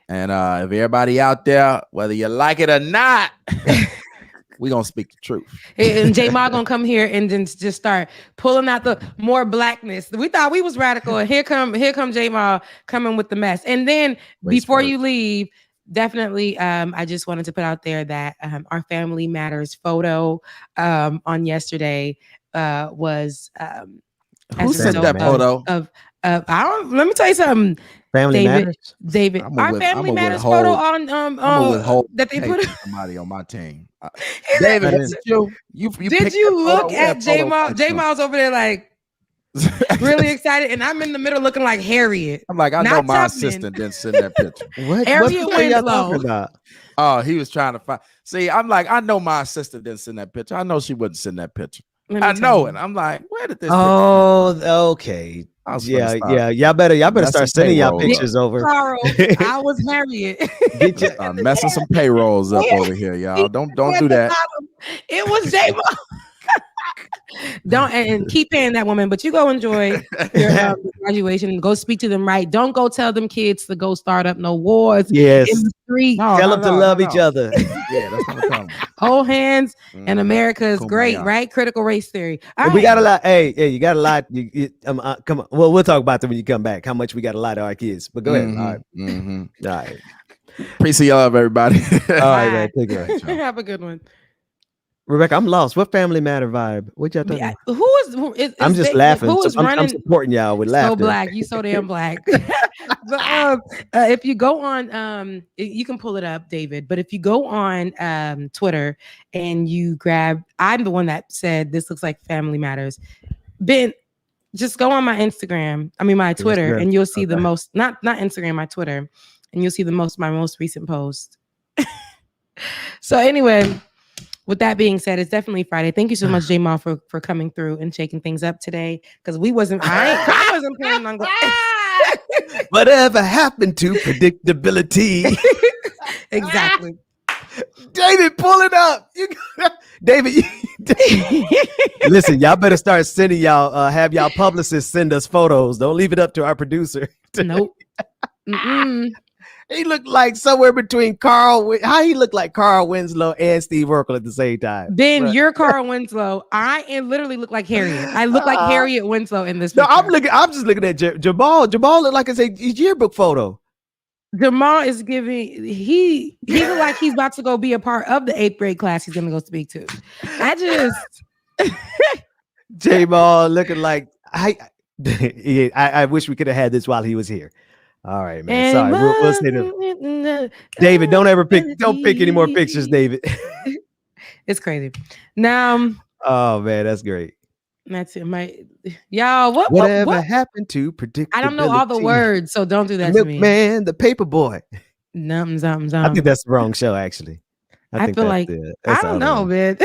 And if everybody out there, whether you like it or not, we're gonna speak the truth. And J-Ma gonna come here and then just start pulling out the more blackness. We thought we was radical, and here come J-Ma coming with the mess. And then before you leave, definitely I just wanted to put out there that our Family Matters photo on yesterday was who sent that photo of I don't, let me tell you something. Family Matters. David, our Family Matters photo on that they put somebody on my team. David, you did you look at J-Ma? J-Ma's over there like really excited, and I'm in the middle looking like Harriet. I'm like, I know my assistant didn't send that picture. Harriet Winslow. Oh, he was trying to find. See, I'm like, I know my assistant didn't send that picture. I know she wouldn't send that picture. I know it. I'm like, where did this? Oh, okay. Yeah. Y'all better start sending y'all pictures over. Carl, I was Harriet. Start messing some payrolls up over here, y'all. Don't do that. It was J-Ma. Don't and keep paying that woman, but you go enjoy your graduation and go speak to them right. Don't go tell them kids to go start up no wars. Yes, in the street. Tell them to love each other. Yeah, that's what I'm talking about. Hold hands, and America is great, right? Critical race theory. We got a lot. Hey, you got a lot. Come on. Well, we'll talk about that when you come back. How much we got a lot of our kids. But go ahead. All right. Appreciate y'all, everybody. All right, man. Take care. Have a good one. Rebecca, I'm lost. What Family Matter vibe? What y'all talking about? Who is I'm just laughing. Who is running? I'm supporting y'all with laughter. So black. You so damn black. But if you go on, you can pull it up, David. But if you go on Twitter and you grab, I'm the one that said this looks like Family Matters. Ben, just go on my Instagram. I mean my Twitter, and you'll see the most. Not Instagram, my Twitter, and you'll see my most recent post. So anyway. With that being said, it's definitely Friday. Thank you so much, J-Ma, for coming through and shaking things up today. Because I wasn't planning on going. Whatever happened to predictability? Exactly. David, pull it up. David, listen, y'all better start sending have y'all publicists send us photos. Don't leave it up to our producer. Nope. He looked like somewhere between how he looked like Carl Winslow and Steve Urkel at the same time. Ben, you're Carl Winslow. I literally look like Harriet. I look like Harriet Winslow in this picture. No, I'm just looking at Jamal. Jamal looked like it's a yearbook photo. Jamal is giving he look like he's about to go be a part of the 8th grade class he's gonna go speak to. Jamal looking like I wish we could have had this while he was here. All right, man. Sorry, we'll stay there. David, don't pick any more pictures, David. It's crazy. Now, oh man, that's great. That's it. Y'all, what happened to predictability? I don't know all the words, so don't do that to me. Man, the paper boy. I think that's the wrong show, actually. I feel like I don't know, man.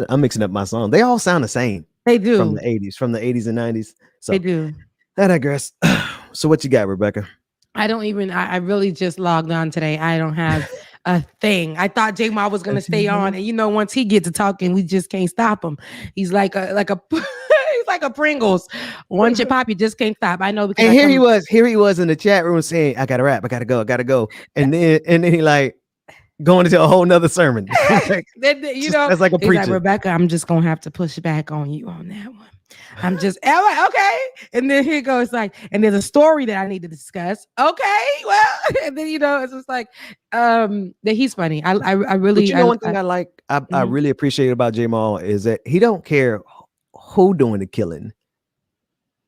I'm mixing up my song. They all sound the same. They do. From the 80s and 90s. So they do. I digress. So what you got, Rebecca? I really just logged on today. I don't have a thing. I thought J Ma was gonna stay on, and once he gets to talking, we just can't stop him. He's like a he's like a Pringles. Once you pop, you just can't stop. I know because And here he was in the chat room saying, "I gotta rap, I gotta go," and then he like going into a whole nother sermon. Like, that's like a preacher. Like, Rebecca, I'm just gonna have to push back on you on that one. I'm just okay. And then here goes like, and there's a story that I need to discuss. Okay, well, and then it's just like that he's funny. I really, but one thing I really appreciate about Jamal is that he don't care who doing the killing.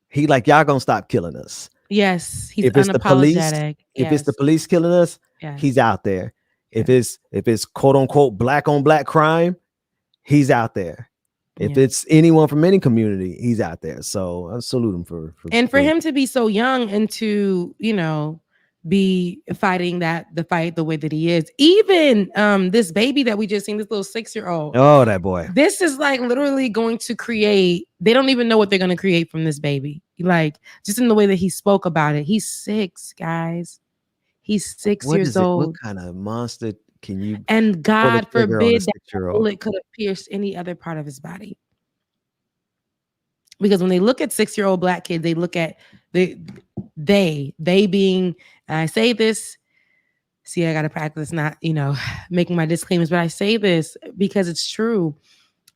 He like, y'all gonna stop killing us. Yes, he's if it's unapologetic. If it's the police killing us, he's out there. If it's quote unquote black on black crime, he's out there. If it's anyone from any community, he's out there. So I salute him for him to be so young and to be fighting the fight the way that he is. Even this baby that we just seen, this little 6-year-old. Oh, that boy. This is like literally going to create. They don't even know what they're going to create from this baby. Like just in the way that he spoke about it. He's 6, guys. He's 6 years old. What kind of monster can you? And God forbid that bullet could have pierced any other part of his body. Because when they look at 6-year-old black kids, they look at they being, and I say this, see, I got to practice not, making my disclaimers, but I say this because it's true.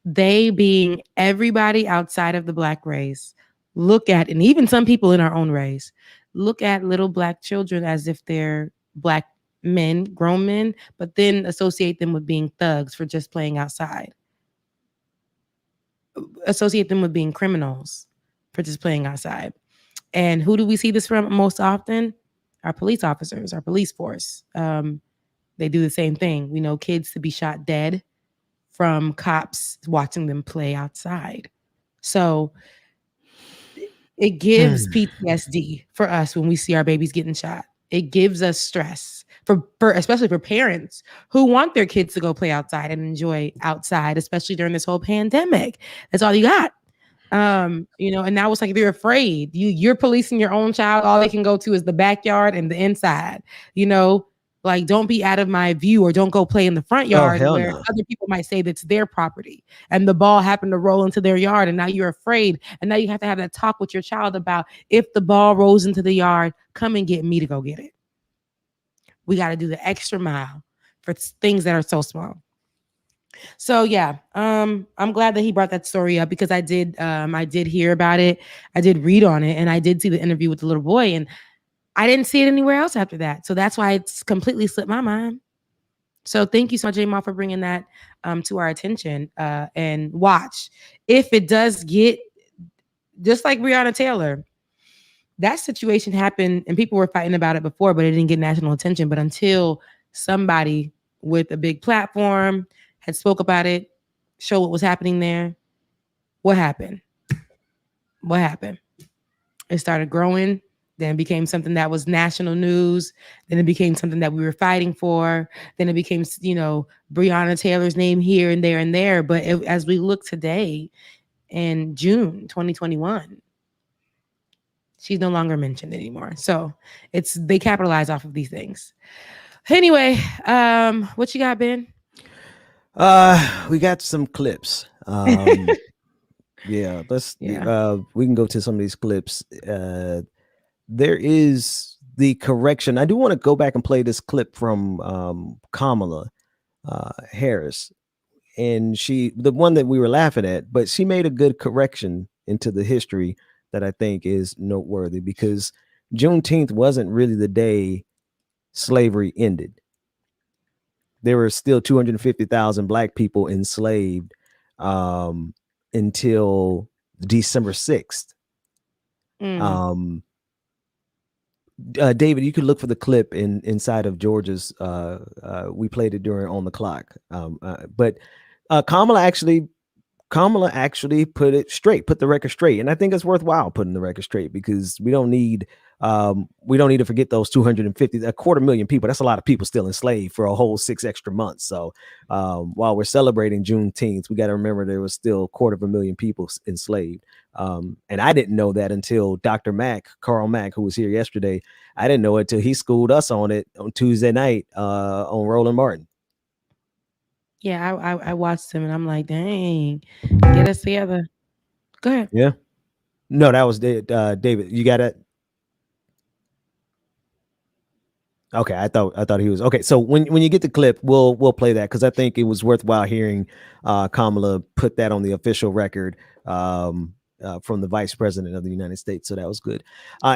They being everybody outside of the black race look at, and even some people in our own race, look at little black children as if they're black men, grown men, but then associate them with being thugs for just playing outside. Associate them with being criminals for just playing outside. And who do we see this from most often? Our police officers, our police force. They do the same thing. We know kids to be shot dead from cops watching them play outside. So it gives PTSD for us when we see our babies getting shot. It gives us stress for especially for parents who want their kids to go play outside and enjoy outside, especially during this whole pandemic. That's all you got. And now it's like, if you're afraid, you're policing your own child. All they can go to is the backyard and the inside, like, don't be out of my view, or don't go play in the front yard where other people might say that's their property and the ball happened to roll into their yard. And now you're afraid. And now you have to have that talk with your child about, if the ball rolls into the yard, come and get me to go get it. We got to do the extra mile for things that are so small. So I'm glad that he brought that story up, because I did hear about it. I did read on it, and I did see the interview with the little boy, and I didn't see it anywhere else after that. So that's why it's completely slipped my mind. So thank you so much, Jamal, for bringing that to our attention. And watch, if it does get just like Breonna Taylor, that situation happened and people were fighting about it before, but it didn't get national attention. But until somebody with a big platform had spoke about it, show what was happening there, what happened? What happened? It started growing. Then it became something that was national news. Then it became something that we were fighting for. Then it became, Breonna Taylor's name here and there and there. But as we look today in June 2021, she's no longer mentioned anymore. So they capitalize off of these things. Anyway, what you got, Ben? We got some clips. Yeah, we can go to some of these clips. There is the correction. I do want to go back and play this clip from Kamala Harris, and the one that we were laughing at, but she made a good correction into the history that I think is noteworthy, because Juneteenth wasn't really the day slavery ended. There were still 250,000 black people enslaved until December 6th. David, you could look for the clip inside of Georgia's. We played it during On the Clock. But Kamala actually Kamala actually put the record straight. And I think it's worthwhile putting the record straight, because we don't need to forget those 250,000 people. That's a lot of people still enslaved for a whole 6 extra months. So while we're celebrating Juneteenth, we got to remember there was still 250,000 people enslaved. And I didn't know that until Carl Mack, who was here yesterday. I didn't know it till he schooled us on it on Tuesday night on Roland Martin. Yeah, I watched him and I'm like, dang, get us together. Go ahead. Yeah. No, that was David. You got it. Okay, I thought he was okay. So when you get the clip, we'll play that, because I think it was worthwhile hearing Kamala put that on the official record from the Vice President of the United States. So that was good.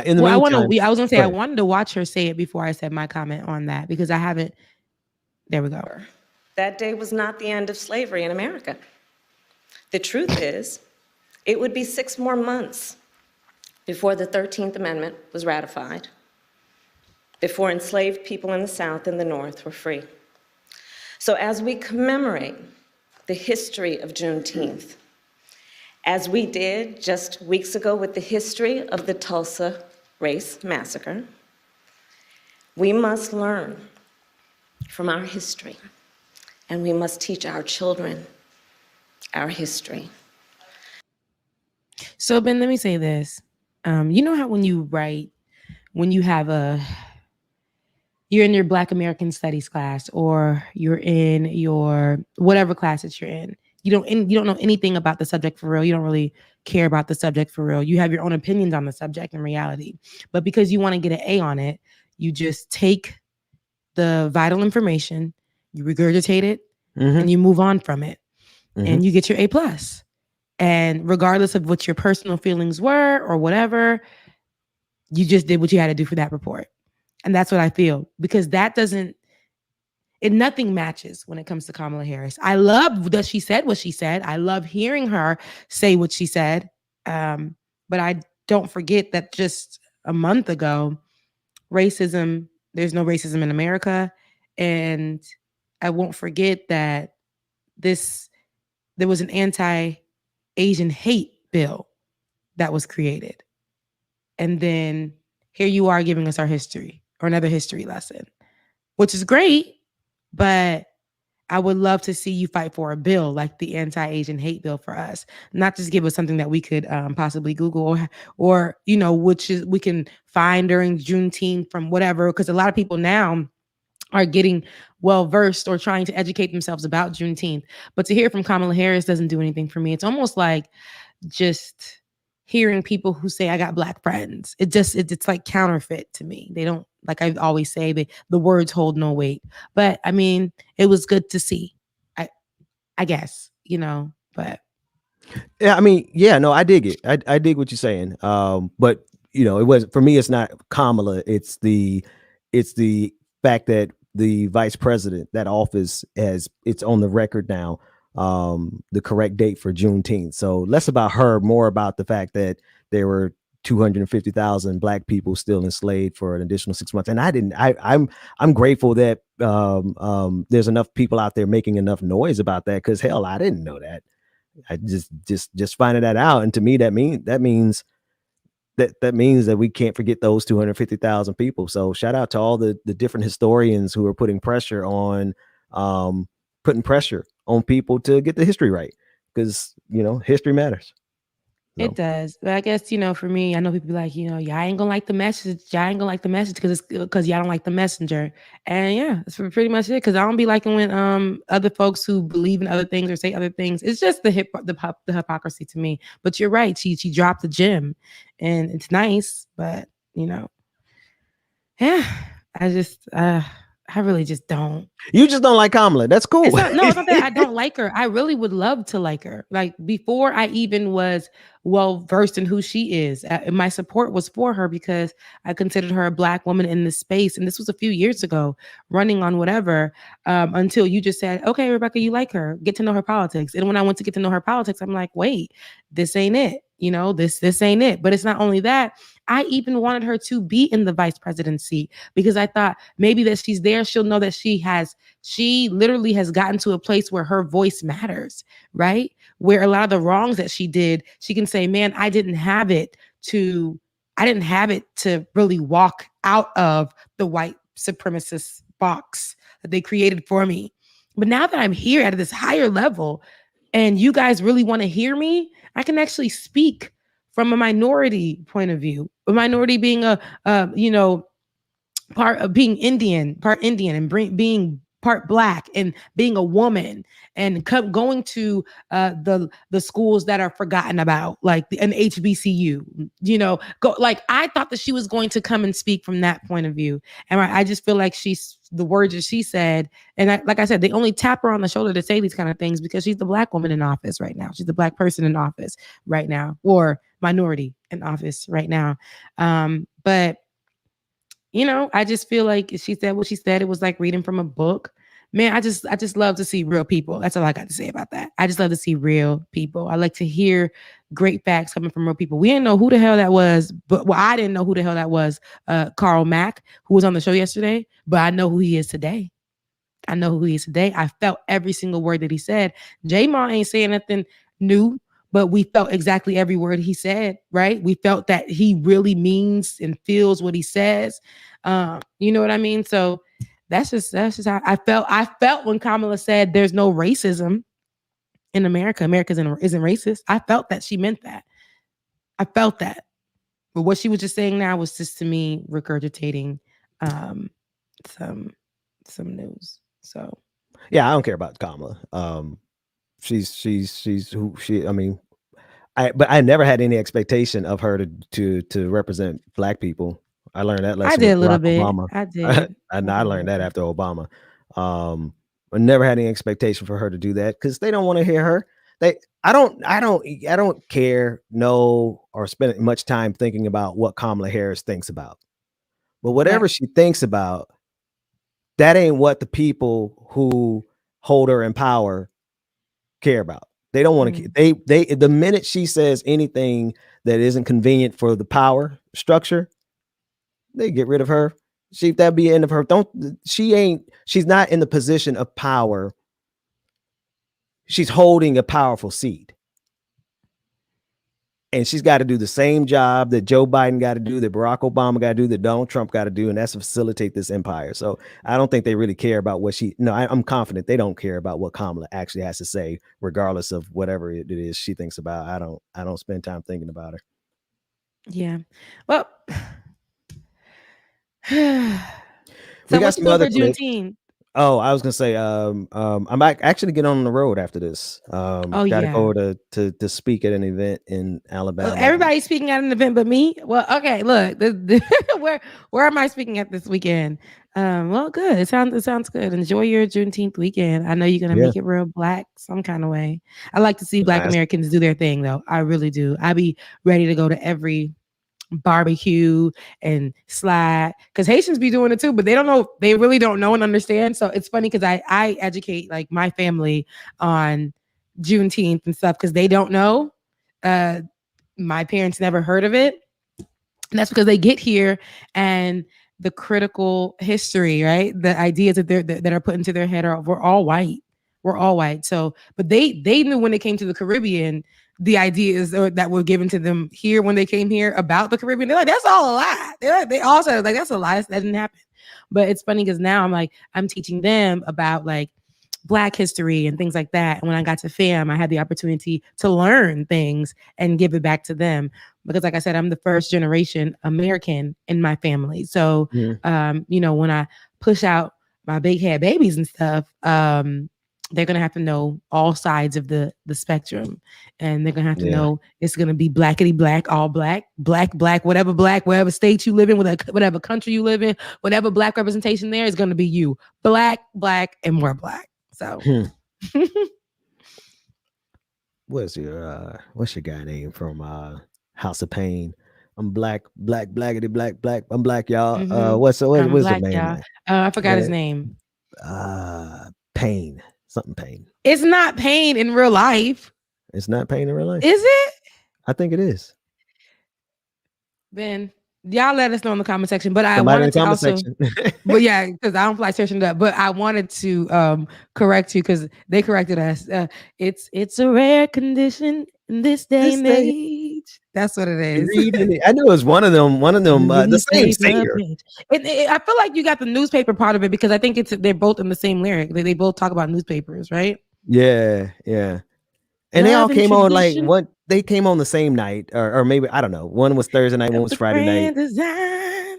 In the meantime, I was gonna say I wanted to watch her say it before I said my comment on that, because I haven't. There we go. That day was not the end of slavery in America. The truth is, it would be 6 more months before the 13th Amendment was ratified, before enslaved people in the South and the North were free. So as we commemorate the history of Juneteenth, as we did just weeks ago with the history of the Tulsa Race Massacre, we must learn from our history, and we must teach our children our history. So, Ben, let me say this. You know how when you you're in your Black American Studies class, or you're in your whatever class that you're in, you don't know anything about the subject for real. You don't really care about the subject for real. You have your own opinions on the subject in reality. But because you want to get an A on it, you just take the vital information, you regurgitate it, and you move on from it. And you get your A+. And regardless of what your personal feelings were or whatever, you just did what you had to do for that report. And that's what I feel, because nothing matches when it comes to Kamala Harris. I love that she said what she said. I love hearing her say what she said. But I don't forget that just a month ago, there's no racism in America. And I won't forget that there was an anti-Asian hate bill that was created. And then here you are giving us our history, or another history lesson, which is great. But I would love to see you fight for a bill like the anti-Asian hate bill for us, not just give us something that we could possibly Google or which is we can find during Juneteenth from whatever. Because a lot of people now are getting well versed or trying to educate themselves about Juneteenth. But to hear from Kamala Harris doesn't do anything for me. It's almost like just hearing people who say I got Black friends. It's like counterfeit to me. They don't, like I always say, the words hold no weight. But I mean, it was good to see. I guess, but yeah, I mean, yeah, no, I dig it. I dig what you're saying. But it was, for me, it's not Kamala. It's the fact that the vice president, that office it's on the record now, the correct date for Juneteenth. So less about her, more about the fact that there were 250,000 Black people still enslaved for an additional 6 months. And I'm grateful that there's enough people out there making enough noise about that, because hell, I didn't know that. I just finding that out. And to me, that means that we can't forget those 250,000 people. So shout out to all the different historians who are putting pressure on people to get the history right, because history matters. So. It does. But I guess, for me, I know people be like, y'all ain't gonna like the message. Y'all ain't gonna like the message because y'all don't like the messenger. And yeah, that's pretty much it. Because I don't be liking when other folks who believe in other things or say other things. It's just the hypocrisy to me. But you're right. She dropped the gem, and it's nice. But yeah, I really just don't. You just don't like Kamala. That's cool. It's not that I don't like her. I really would love to like her. Like before I even was well versed in who she is, my support was for her because I considered her a Black woman in this space. And this was a few years ago, running on whatever, until you just said, okay, Rebecca, you like her. Get to know her politics. And when I went to get to know her politics, I'm like, wait, this ain't it. This ain't it. But it's not only that. I even wanted her to be in the vice presidency because I thought maybe that she's there. She'll know that she literally has gotten to a place where her voice matters, right? where a lot of the wrongs that she did, she can say, man, I didn't have it to really walk out of the white supremacist box that they created for me. But now that I'm here at this higher level and you guys really want to hear me, I can actually speak from a minority point of view. A minority being part of being Indian, and being part Black, and being a woman, and going to the schools that are forgotten about, like an HBCU. I thought that she was going to come and speak from that point of view, and I just feel like the words that she said, and like I said, they only tap her on the shoulder to say these kind of things because she's the Black woman in office right now. She's the Black person in office right now, or minority in office right now. But I just feel like she said what she said. It was like reading from a book. Man, I just love to see real people. That's all I got to say about that. I just love to see real people. I like to hear great facts coming from real people. We didn't know who the hell that was, I didn't know who the hell that was. Carl Mack, who was on the show yesterday, but I know who he is today. I felt every single word that he said. J-Ma ain't saying nothing new, but we felt exactly every word he said, right? We felt that he really means and feels what he says. You know what I mean? So that's just how I felt. I felt when Kamala said there's no racism in America. America isn't racist. I felt that she meant that. I felt that. But what she was just saying now was just, to me, regurgitating some news. So yeah, I don't care about Kamala. She's who she. I mean, but I never had any expectation of her to represent Black people. I learned that lesson. I did a little Barack bit. Obama. I did. I learned that after Obama. I never had any expectation for her to do that because they don't want to hear her. I don't care, know, or spend much time thinking about what Kamala Harris thinks about. But whatever she thinks about, that ain't what the people who hold her in power care about. They don't want to. They the minute she says anything that isn't convenient for the power structure, they get rid of her. That'd be the end of her. She's not in the position of power. She's holding a powerful seat. And she's got to do the same job that Joe Biden got to do, that Barack Obama got to do, that Donald Trump got to do, and that's to facilitate this empire. So I don't think they really care about what I'm confident they don't care about what Kamala actually has to say, regardless of whatever it is she thinks about. I don't spend time thinking about her. Yeah. Well, so we got some other Juneteenth. Oh, I was gonna say, I'm actually getting on the road after this. Gotta go to speak at an event in Alabama. Well, everybody's speaking at an event but me. Well, okay, look, where am I speaking at this weekend? Well, good. It sounds good. Enjoy your Juneteenth weekend. I know you're gonna make it real Black some kind of way. I like to see Black Americans do their thing, though. I really do. I be ready to go to every barbecue and slide, because Haitians be doing it too, but they really don't know and understand. So it's funny because I educate like my family on Juneteenth and stuff because they don't know. My parents never heard of it, and that's because they get here and the critical history, right? The ideas that are put into their head we're all white. So, but they knew when it came to the Caribbean, the ideas that were given to them here when they came here about the Caribbean, they're like, that's all a lie. They also like, that's a lie. That didn't happen. But it's funny because now I'm teaching them about like Black history and things like that. And when I got to FAM, I had the opportunity to learn things and give it back to them. Because like I said, I'm the first generation American in my family. So, when I push out my big head babies and stuff, they're going to have to know all sides of the spectrum. And they're going to have to know it's going to be blackety black, all black, whatever state you live in, whatever country you live in, whatever Black representation there is going to be you. Black, and more Black. So what's your guy name from House of Pain? I'm black, blackety black. I'm Black, y'all. What's the man? I forgot his name. Pain. Something Pain. It's not Pain in real life. It's not Pain in real life. Is it? I think it is. Ben, Y'all let us know in the comment section. But I Somebody in wanted the to comment also, section. but yeah, because I don't feel like searching it up. But I wanted to correct you because they corrected us. It's a rare condition in this day and age. That's what it is. I knew it was one of them. The same singer. I feel like you got the newspaper part of it because I think they're both in the same lyric. They both talk about newspapers, right? Yeah. And they all came on like what? They came on the same night, or maybe I don't know. One was Thursday night, one was Friday night.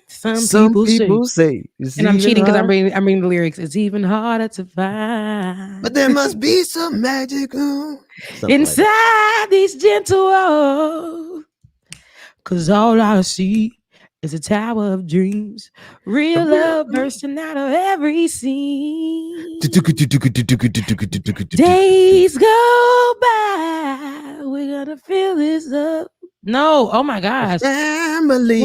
Some people say, and I'm cheating because I'm reading the lyrics. It's even harder to find, but there must be some magic inside these gentle walls. 'Cause all I see is a tower of dreams, real love bursting out of every scene. Days go by, we're gonna feel this up. No, oh my gosh. Family.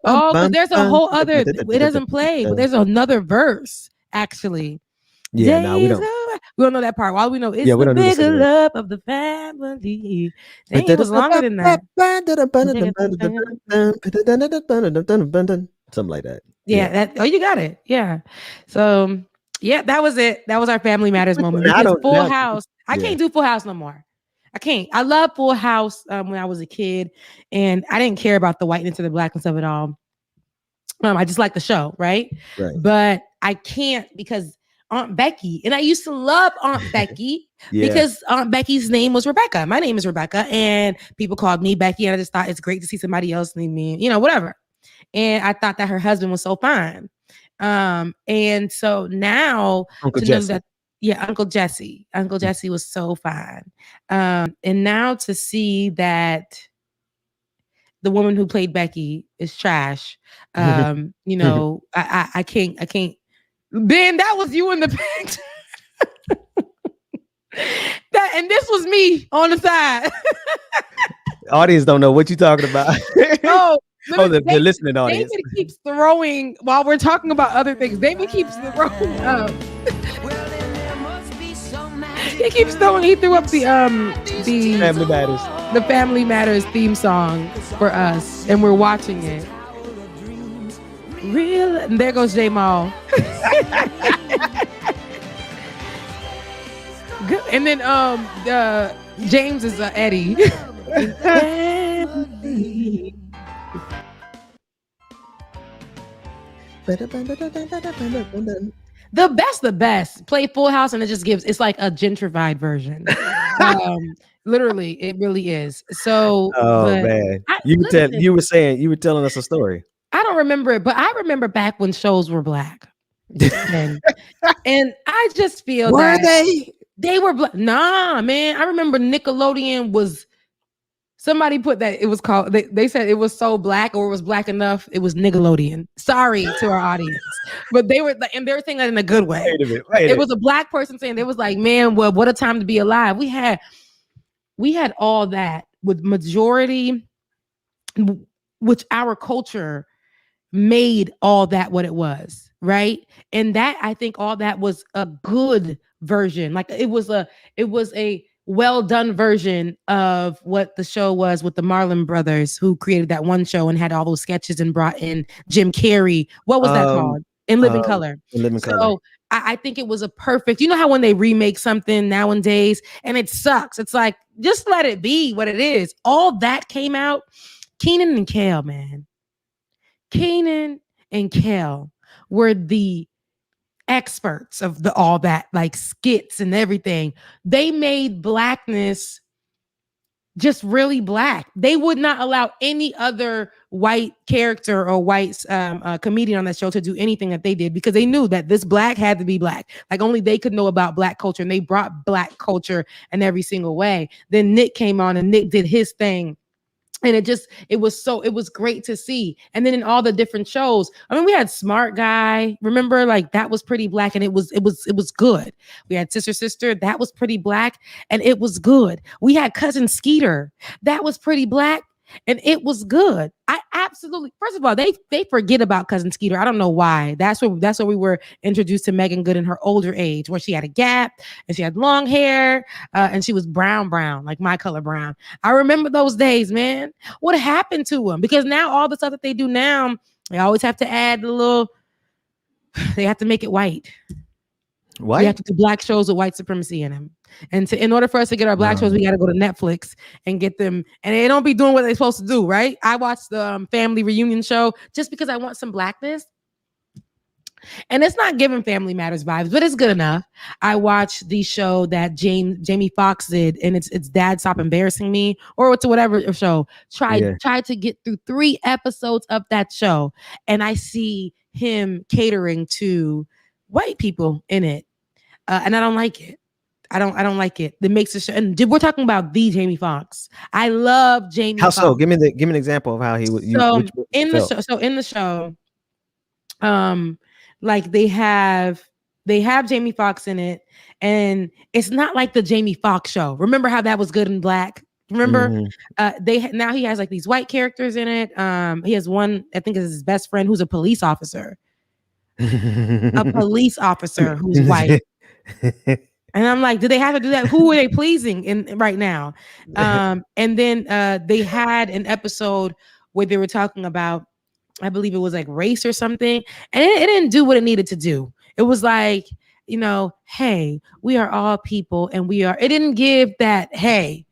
Oh, but there's a whole other, it doesn't play, but there's another verse, actually. Yeah, no, we don't. We don't know that part. All we know is the bigger love of the family. Dang, it was longer than that. Something like that. Yeah. You got it. Yeah. So yeah, that was it. That was our Family Matters moment. Because Full House, I can't do Full House no more. I can't. I love Full House when I was a kid, and I didn't care about the whiteness or the blackness of it all. I just like the show, right? But I can't because Aunt Becky, and I used to love Aunt Becky because Aunt Becky's name was Rebecca. My name is Rebecca, and people called me Becky, and I just thought it's great to see somebody else name me, whatever. And I thought that her husband was so fine. And so now Uncle to Jesse. know that, Uncle Jesse. Uncle Jesse was so fine. And now to see that the woman who played Becky is trash. I can't. Ben, that was you in the picture. And this was me on the side. Audience don't know what you're talking about. The listening audience. David keeps throwing while we're talking about other things. David keeps throwing up. He threw up the Family Matters. The Family Matters theme song for us, and we're watching it. Real, and there goes J Mal. Good. And then James is Eddie. The best. Play Full House, and it just gives. It's like a gentrified version. Literally, it really is. So, man, you were telling us a story. I don't remember it, but I remember back when shows were black, and I just feel they were black. Nah, man, I remember Nickelodeon was. Somebody put that it was called. They said it was so black, or it was black enough. It was Nickelodeon. Sorry to our audience, but they were saying that in a good way. It was a black person saying they was like, man, well, what a time to be alive. We had all that with majority, which our culture made all that what it was, right? And that I think all that was a good version. Like it was a well done version of what the show was with the Marlon Brothers, who created that one show and had all those sketches and brought in Jim Carrey. What was that called? In Living Color. So I think it was a perfect, you know how when they remake something nowadays and it sucks, it's like, just let it be what it is. All that came out. Kenan and Kel, man. Kenan and Kel were the experts of all that, like skits and everything. They made blackness just really black. They would not allow any other white character or white comedian on that show to do anything that they did, because they knew that this black had to be black. Like only they could know about black culture, and they brought black culture in every single way. Then Nick came on and Nick did his thing. And it was great to see. And then in all the different shows, I mean, we had Smart Guy, remember, like that was pretty black, and it was good. We had Sister, that was pretty black, and it was good. We had Cousin Skeeter, that was pretty black, and it was good. I absolutely. First of all, they forget about Cousin Skeeter. I don't know why. That's where we were introduced to Megan Good in her older age, where she had a gap and she had long hair and she was brown, like my color brown. I remember those days, man. What happened to them? Because now all the stuff that they do now, they always have to add the little. They have to make it white. White? We have to do black shows with white supremacy in them. And in order for us to get our black shows, we got to go to Netflix and get them. And they don't be doing what they're supposed to do, right? I watched the family reunion show just because I want some blackness. And it's not giving Family Matters vibes, but it's good enough. I watched the show that Jamie Foxx did, and it's Dad Stop Embarrassing Me, or it's whatever show. Tried to get through 3 episodes of that show, and I see him catering to white people in it, and I don't like it. I don't like it. That makes the show. And we're talking about the Jamie Foxx. I love Jamie. How so? Give me an example of how he would. In the show, like they have Jamie Foxx in it, and it's not like the Jamie Foxx show. Remember how that was good and black? Remember, now he has like these white characters in it. He has one, I think, is his best friend who's a police officer. A police officer who's white. And I'm like, did they have to do that? Who are they pleasing right now? And then they had an episode where they were talking about, I believe it was like race or something, and it didn't do what it needed to do. It was like, hey, we are all people, and it didn't give that, hey,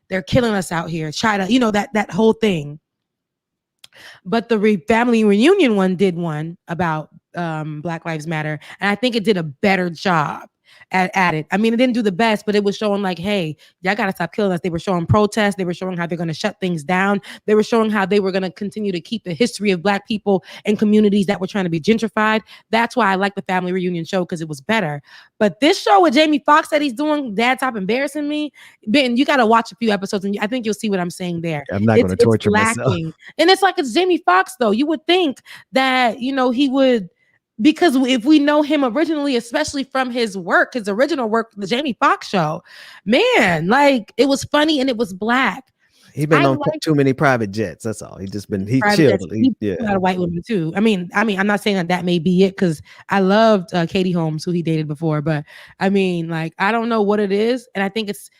they're killing us out here. Try to, that whole thing. But the family reunion one did one about Black Lives Matter, and I think it did a better job at it. I mean, it didn't do the best, but it was showing like, hey, y'all gotta stop killing us. They were showing protests. They were showing how they're going to shut things down. They were showing how they were going to continue to keep the history of Black people in communities that were trying to be gentrified. That's why I like the family reunion show, because it was better. But this show with Jamie Foxx that he's doing, Dad Stop Embarrassing Me, Ben, you got to watch a few episodes, and I think you'll see what I'm saying there. I'm not going to torture myself. And it's like, it's Jamie Foxx though. You would think that, he would. Because if we know him originally, especially from his original work, the Jamie Foxx show, man, like it was funny and it was black. He's been on too many private jets. That's all. He chilled. He a lot of white women too. I mean, I'm not saying that may be it, because I loved Katie Holmes, who he dated before. But I mean, like, I don't know what it is, and I think it's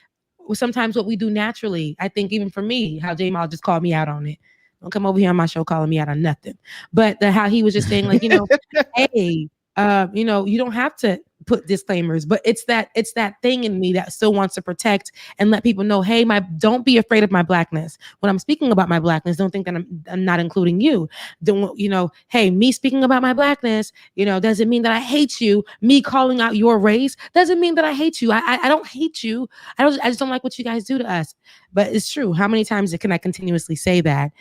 sometimes what we do naturally. I think even for me, how J-Mal just called me out on it. Don't come over here on my show calling me out on nothing. But how he was just saying, like, hey, you don't have to put disclaimers, but it's that thing in me that still wants to protect and let people know, hey, don't be afraid of my blackness. When I'm speaking about my blackness, don't think that I'm not including you. Don't, hey, me speaking about my blackness, doesn't mean that I hate you. Me calling out your race doesn't mean that I hate you. I don't hate you. I just don't like what you guys do to us. But it's true. How many times can I continuously say that?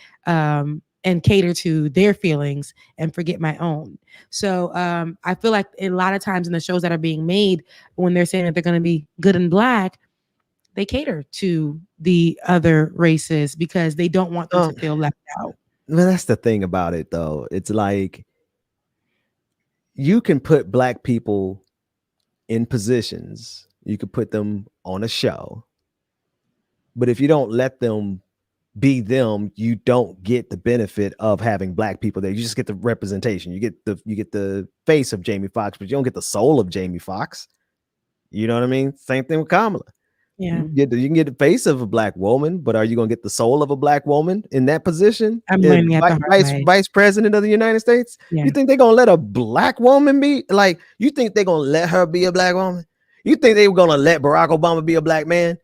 And cater to their feelings and forget my own. So I feel like a lot of times in the shows that are being made, when they're saying that they're going to be good and black, they cater to the other races because they don't want them to feel left out. Well, that's the thing about it, though. It's like you can put Black people in positions. You could put them on a show. But if you don't let them be them, you don't get the benefit of having Black people there. You just get the representation. You get the face of Jamie Foxx, but you don't get the soul of Jamie Foxx. You know what I mean? Same thing with Kamala. Yeah, you can get the face of a Black woman, but are you going to get the soul of a Black woman in that position? I'm learning at the hard way. Vice President of the United States. Yeah. You think they're going to let a Black woman be like? You think they're going to let her be a Black woman? You think they were going to let Barack Obama be a Black man?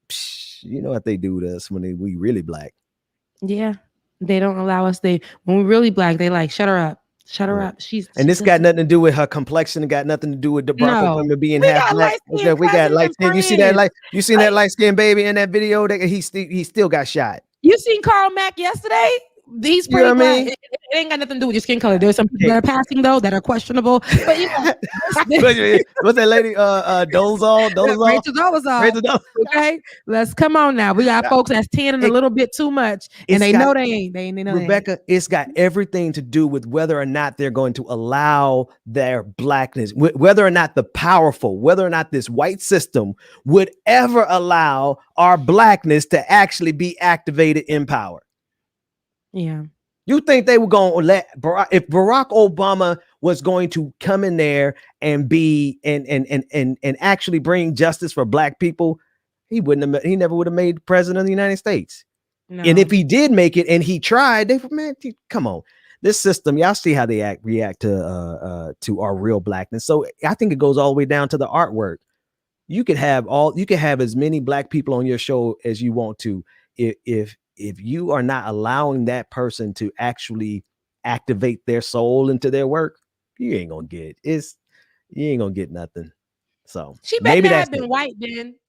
Psh, you know what they do to us when we really Black. Yeah, they don't allow us. When we're really Black, they like, shut her up. Shut her up. This got nothing to do with her complexion. It got nothing to do with the Barack Obama being half Black. We got light skin. You see that light skinned baby in that video that he still got shot. You seen Carl Mack yesterday? He's pretty Black. It ain't got nothing to do with your skin color. There's some people that are passing though that are questionable. But what's that lady? Dolezal? Rachel Dolezal. Okay, let's come on now. We got folks that's tanning a little bit too much, and they know they ain't. Rebecca, it's got everything to do with whether or not they're going to allow their Blackness, whether or not the powerful, whether or not this white system would ever allow our Blackness to actually be activated in power. Yeah. You think they were going to let if Barack Obama was going to come in there and be and actually bring justice for black people, he never would have made president of the United States. No. And if he did make it and he tried, come on. This system, y'all see how they react to our real blackness. So I think it goes all the way down to the artwork. You could have as many black people on your show as you want to. If you are not allowing that person to actually activate their soul into their work, you ain't gonna get nothing. So she better have been white,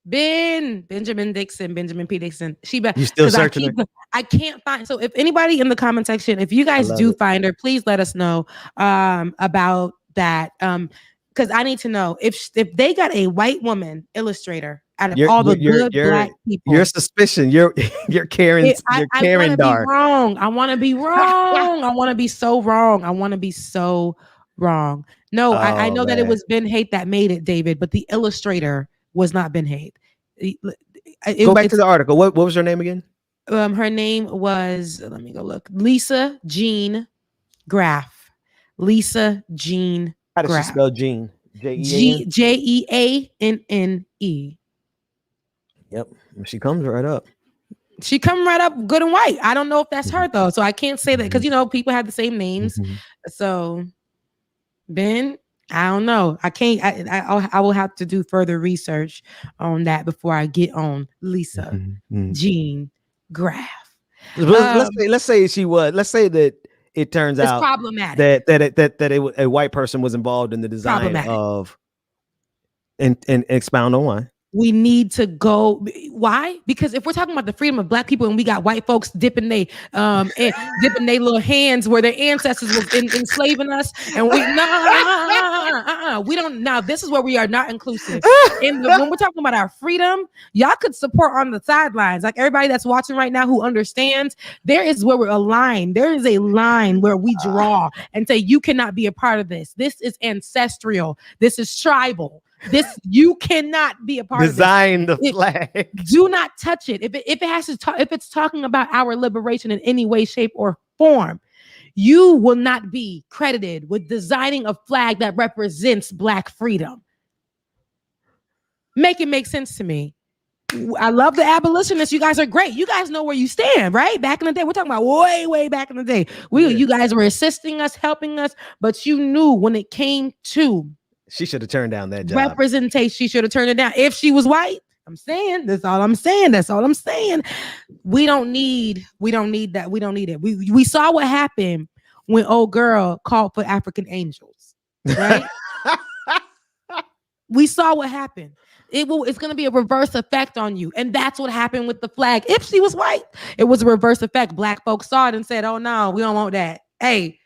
Benjamin Dixon, Benjamin P. Dixon. She better. You still searching her? I can't find. So if anybody in the comment section, if you guys do find her, please let us know about that. Because I need to know if they got a white woman illustrator out of all the good black people. Your suspicion, you're Karen. Karen Dar. I want to be wrong. I want to be so wrong. I want to be so wrong. No, I know that it was Ben Haight that made it, David, but the illustrator was not Ben Haight. Go back to the article. What was her name again? Her name was, let me go look. Lisa Jean Graff. Lisa Jean How does Graff. she spell Jean? Jeanne. Yep. She comes right up. She come right up good and white. I don't know if that's her though. So I can't say that because people have the same names. So Ben, I don't know. I can't. I will have to do further research on that before I get on Lisa Jean Graff. Let's say she was. Let's say that it turns out problematic that a white person was involved in the design of and expound on why. We need to go. Why? Because if we're talking about the freedom of black people and we got white folks dipping they little hands where their ancestors was enslaving us, and we we don't. Now this is where we are not inclusive. When we're talking about our freedom, y'all could support on the sidelines, like everybody that's watching right now who understands. There is where we're aligned. There is a line where we draw and say you cannot be a part of this. This is ancestral. This is tribal. This you cannot be a part Design of. Design the flag. Do not touch it. If it's talking about our liberation in any way, shape, or form, you will not be credited with designing a flag that represents black freedom. Make it make sense to me. I love the abolitionists. You guys are great. You guys know where you stand, right? Back in the day, we're talking about way back in the day. You guys were assisting us, helping us, but you knew when it came to she should have turned down that job. Representation. She should have turned it down. If she was white, I'm saying that's all I'm saying. That's all I'm saying. We don't need that. We don't need it. We saw what happened when old girl called for African angels, right? We saw what happened. It's going to be a reverse effect on you. And that's what happened with the flag. If she was white, it was a reverse effect. Black folks saw it and said, oh no, we don't want that. Hey,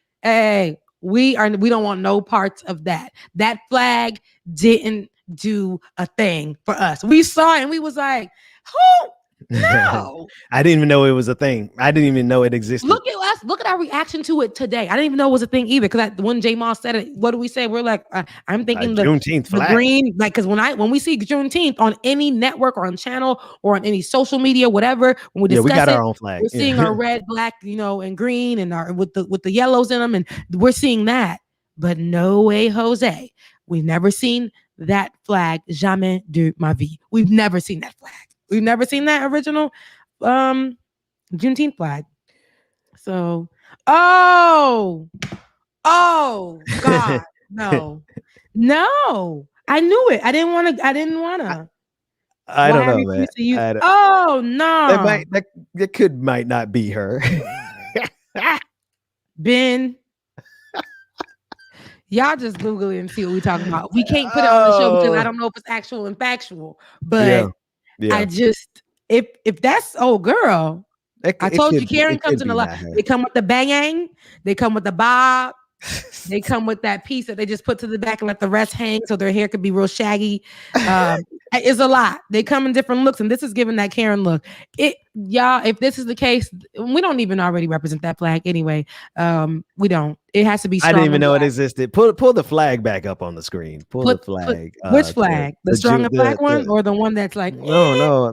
we don't want no parts of that. That flag didn't do a thing for us. We saw it and we was like, who? No. I didn't even know it was a thing. I didn't even know it existed. Look at us. Look at our reaction to it today. I didn't even know it was a thing either. Because when J Moss said it, what do we say? We're like, I'm thinking the Juneteenth flag. The green, like, because when we see Juneteenth on any network or on channel or on any social media, whatever, when we discuss we got it, our own flag. We're seeing our red, black, and green, and our with the yellows in them, and we're seeing that. But no way, Jose. We've never seen that flag. Jamais de ma vie. We've never seen that flag. We've never seen that original Juneteenth flag. So, oh God, no. I knew it. I didn't want to. I don't know, man. Oh no. That might not be her. Ben. Y'all just Google it and see what we're talking about. We can't put it on the show because I don't know if it's actual and factual. But yeah. I just if that's old girl, I told you Karen comes in a lot. They come with the bang, they come with the bob, they come with that piece that they just put to the back and let the rest hang so their hair could be real shaggy. It's a lot. They come in different looks, and this is giving that Karen look. Y'all, if this is the case, we don't even already represent that flag anyway. We don't. It has to be. I didn't even know it existed. Pull the flag back up on the screen. Pull the flag. Which flag? The strong and black one, or the one that's like no.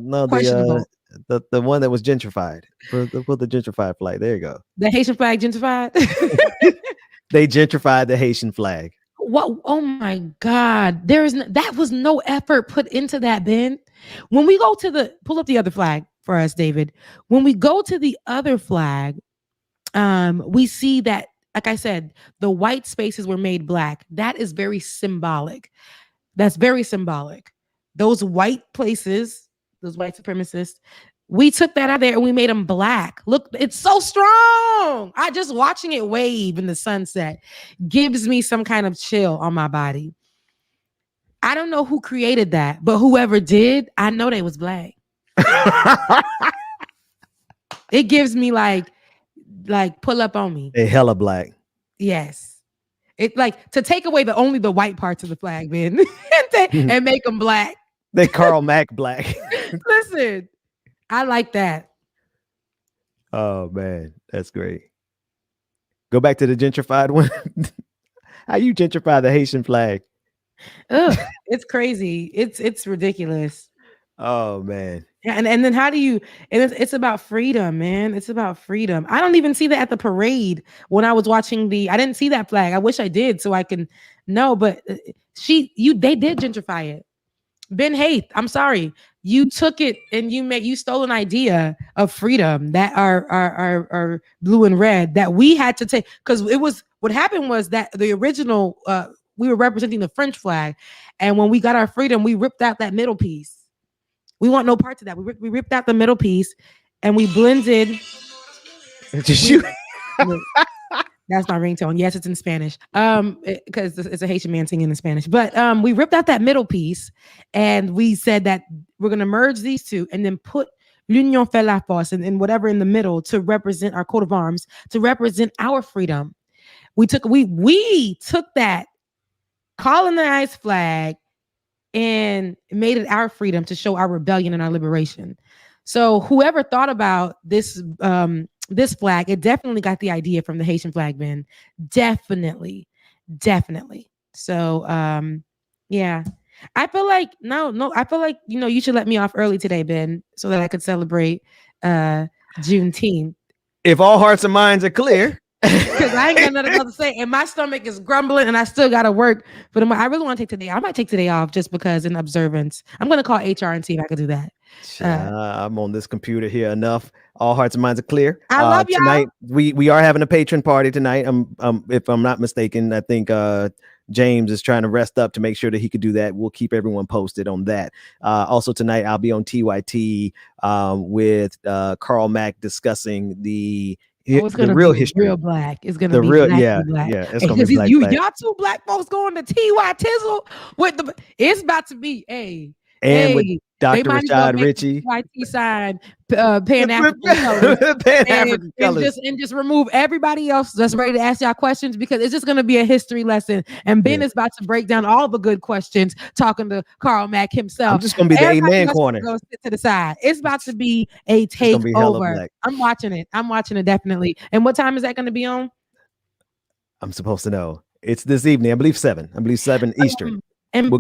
the one that was gentrified. Put the gentrified flag. There you go. The Haitian flag gentrified. They gentrified the Haitian flag. What? Oh my God! That was no effort put into that, Ben. When we go to pull up the other flag for us, David. When we go to the other flag, we see that, like I said, the white spaces were made black. That is very symbolic. That's very symbolic. Those white places, those white supremacists, we took that out of there and we made them black. Look, it's so strong. Just watching it wave in the sunset gives me some kind of chill on my body. I don't know who created that, but whoever did, I know they was black. It gives me like pull up on me. They hella black. Yes. It like to take away only the white parts of the flag, man, and make them black. They Karl Mack black. Listen, I like that. Oh man, that's great. Go back to the gentrified one. How you gentrify the Haitian flag? Ugh, it's crazy. It's ridiculous. Oh man. And then how do you? And it's about freedom, man. It's about freedom. I don't even see that at the parade when I was watching I didn't see that flag. I wish I did so I can know. But they did gentrify it. Ben Haith, I'm sorry. You took it and you stole an idea of freedom that are blue and red that we had to take, because what happened was that the original we were representing the French flag, and when we got our freedom, we ripped out that middle piece. We want no parts of that. We ripped out the middle piece and we blended. That's my ringtone. Yes, it's in Spanish. Because it's a Haitian man singing in Spanish. But we ripped out that middle piece and we said that we're going to merge these two and then put l'union fait la force and whatever in the middle to represent our coat of arms, to represent our freedom. We took that colonized flag and made it our freedom to show our rebellion and our liberation. So whoever thought about this flag, it definitely got the idea from the Haitian flag, Ben. Definitely. So yeah. I feel like I feel like you should let me off early today, Ben, so that I could celebrate Juneteenth. If all hearts and minds are clear. Because I ain't got nothing else to say, and my stomach is grumbling, and I still got to work. But I really want to take today. I might take today off just because in observance. I'm going to call HR and see if I can do that. I'm on this computer here enough. All hearts and minds are clear. I love y'all. Tonight. We are having a patron party tonight. If I'm not mistaken, I think James is trying to rest up to make sure that he could do that. We'll keep everyone posted on that. Also tonight, I'll be on TYT with Karl Mack discussing the real history. Real black. It's gonna be real, black. Yeah. It's gonna be black. Y'all two black folks going to TY Tizzle with it's about to be with Dr. Rashad Ritchie. YT sign Pan-African colors. Pan-African colors. And just remove everybody else that's ready to ask y'all questions, because it's just going to be a history lesson. And Ben is about to break down all the good questions, talking to Karl Mack himself. I'm just going to be the amen corner. Go sit to the side. It's about to be a takeover. I'm watching it definitely. And what time is that going to be on? I'm supposed to know. It's this evening. I believe 7 Eastern. And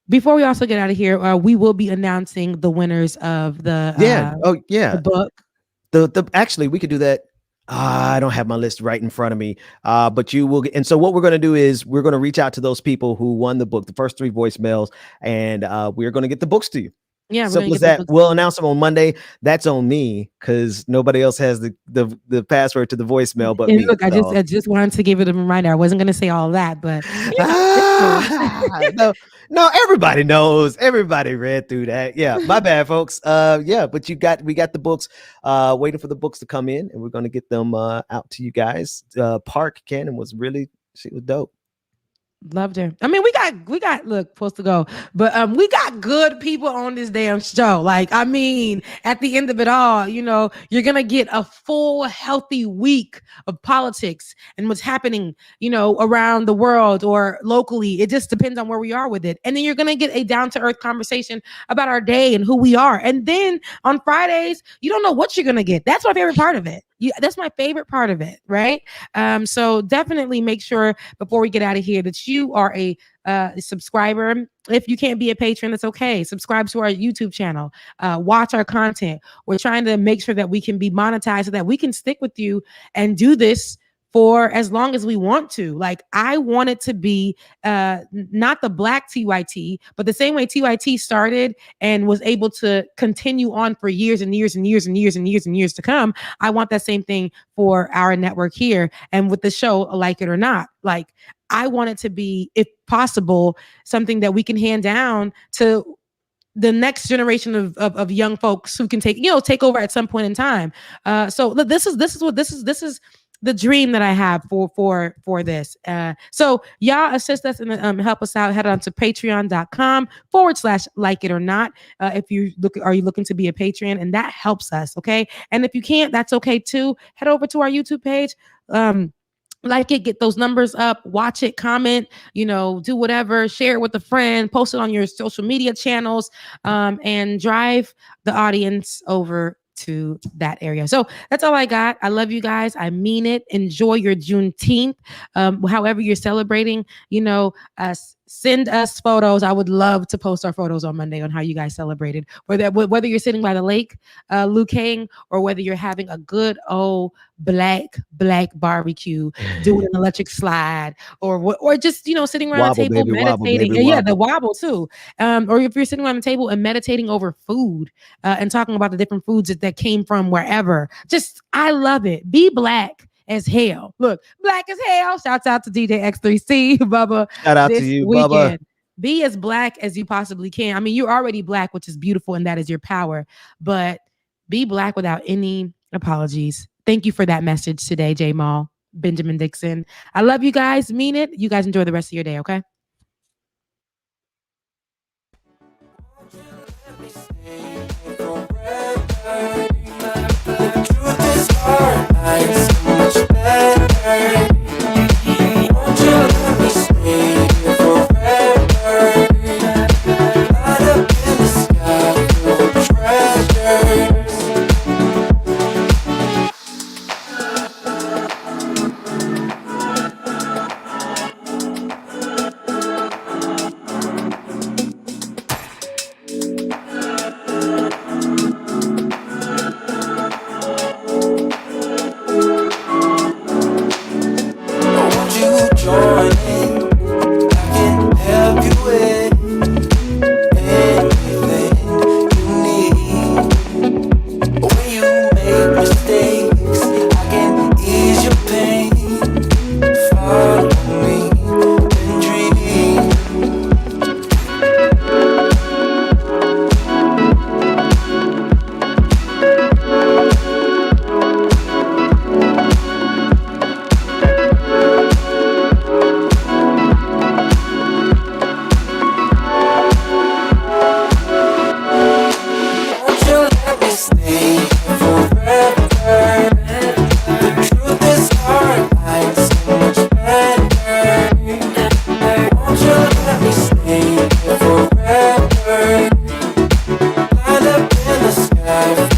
before we also get out of here, we will be announcing the winners of the the book. Actually, we could do that. I don't have my list right in front of me, but you will. And so what we're going to do is we're going to reach out to those people who won the book, the first 3 voicemails, and we're going to get the books to you. Yeah, so was that we'll announce them on Monday. That's on me because nobody else has the password to the voicemail. But look, I just wanted to give it a reminder. I wasn't going to say all that, but no, everybody knows. Everybody read through that. Yeah, my bad, folks. Yeah, but we got the books. Waiting for the books to come in, and we're going to get them out to you guys. Park Cannon she was dope. Loved her. I mean, we got look, supposed to go, but we got good people on this damn show. Like, I mean, at the end of it all, you're gonna get a full, healthy week of politics and what's happening, around the world or locally. It just depends on where we are with it. And then you're gonna get a down-to-earth conversation about our day and who we are. And then on Fridays, you don't know what you're gonna get. That's my favorite part of it. That's my favorite part of it, right? So definitely make sure before we get out of here that you are a subscriber. If you can't be a patron, it's okay. Subscribe to our YouTube channel. Watch our content. We're trying to make sure that we can be monetized so that we can stick with you and do this for as long as we want to. Like, I want it to be not the Black TYT, but the same way TYT started and was able to continue on for years and years and years and years and years and years to come. I want that same thing for our network here. And with the show, Like It or Not, like, I want it to be, if possible, something that we can hand down to the next generation of young folks who can take over at some point in time. So this is the dream that I have for this. So y'all assist us and help us out. Head on to patreon.com/like it or not. If you are you looking to be a patron, and that helps us. Okay. And if you can't, that's okay too. Head over to our YouTube page. Like it, get those numbers up, watch it, comment, do whatever, share it with a friend, post it on your social media channels, and drive the audience over to that area. So that's all I got. I love you guys. I mean it. Enjoy your Juneteenth. However you're celebrating, send us photos. I would love to post our photos on Monday on how you guys celebrated. Whether you're sitting by the lake, Lucaing, or whether you're having a good old black barbecue, doing an electric slide, or just sitting around Wobble, the table baby, meditating. wobble, Yeah, the wobble too. Or if you're sitting around the table and meditating over food, and talking about the different foods that came from wherever. Just, I love it. Be black as hell. Look, black as hell. Shouts out to DJ X3C, Bubba. Shout out to you, Bubba. Be as black as you possibly can. I mean, you're already black, which is beautiful, and that is your power. But be black without any apologies. Thank you for that message today, J Mall, Benjamin Dixon. I love you guys. Mean it. You guys enjoy the rest of your day, okay? Line up in the sky.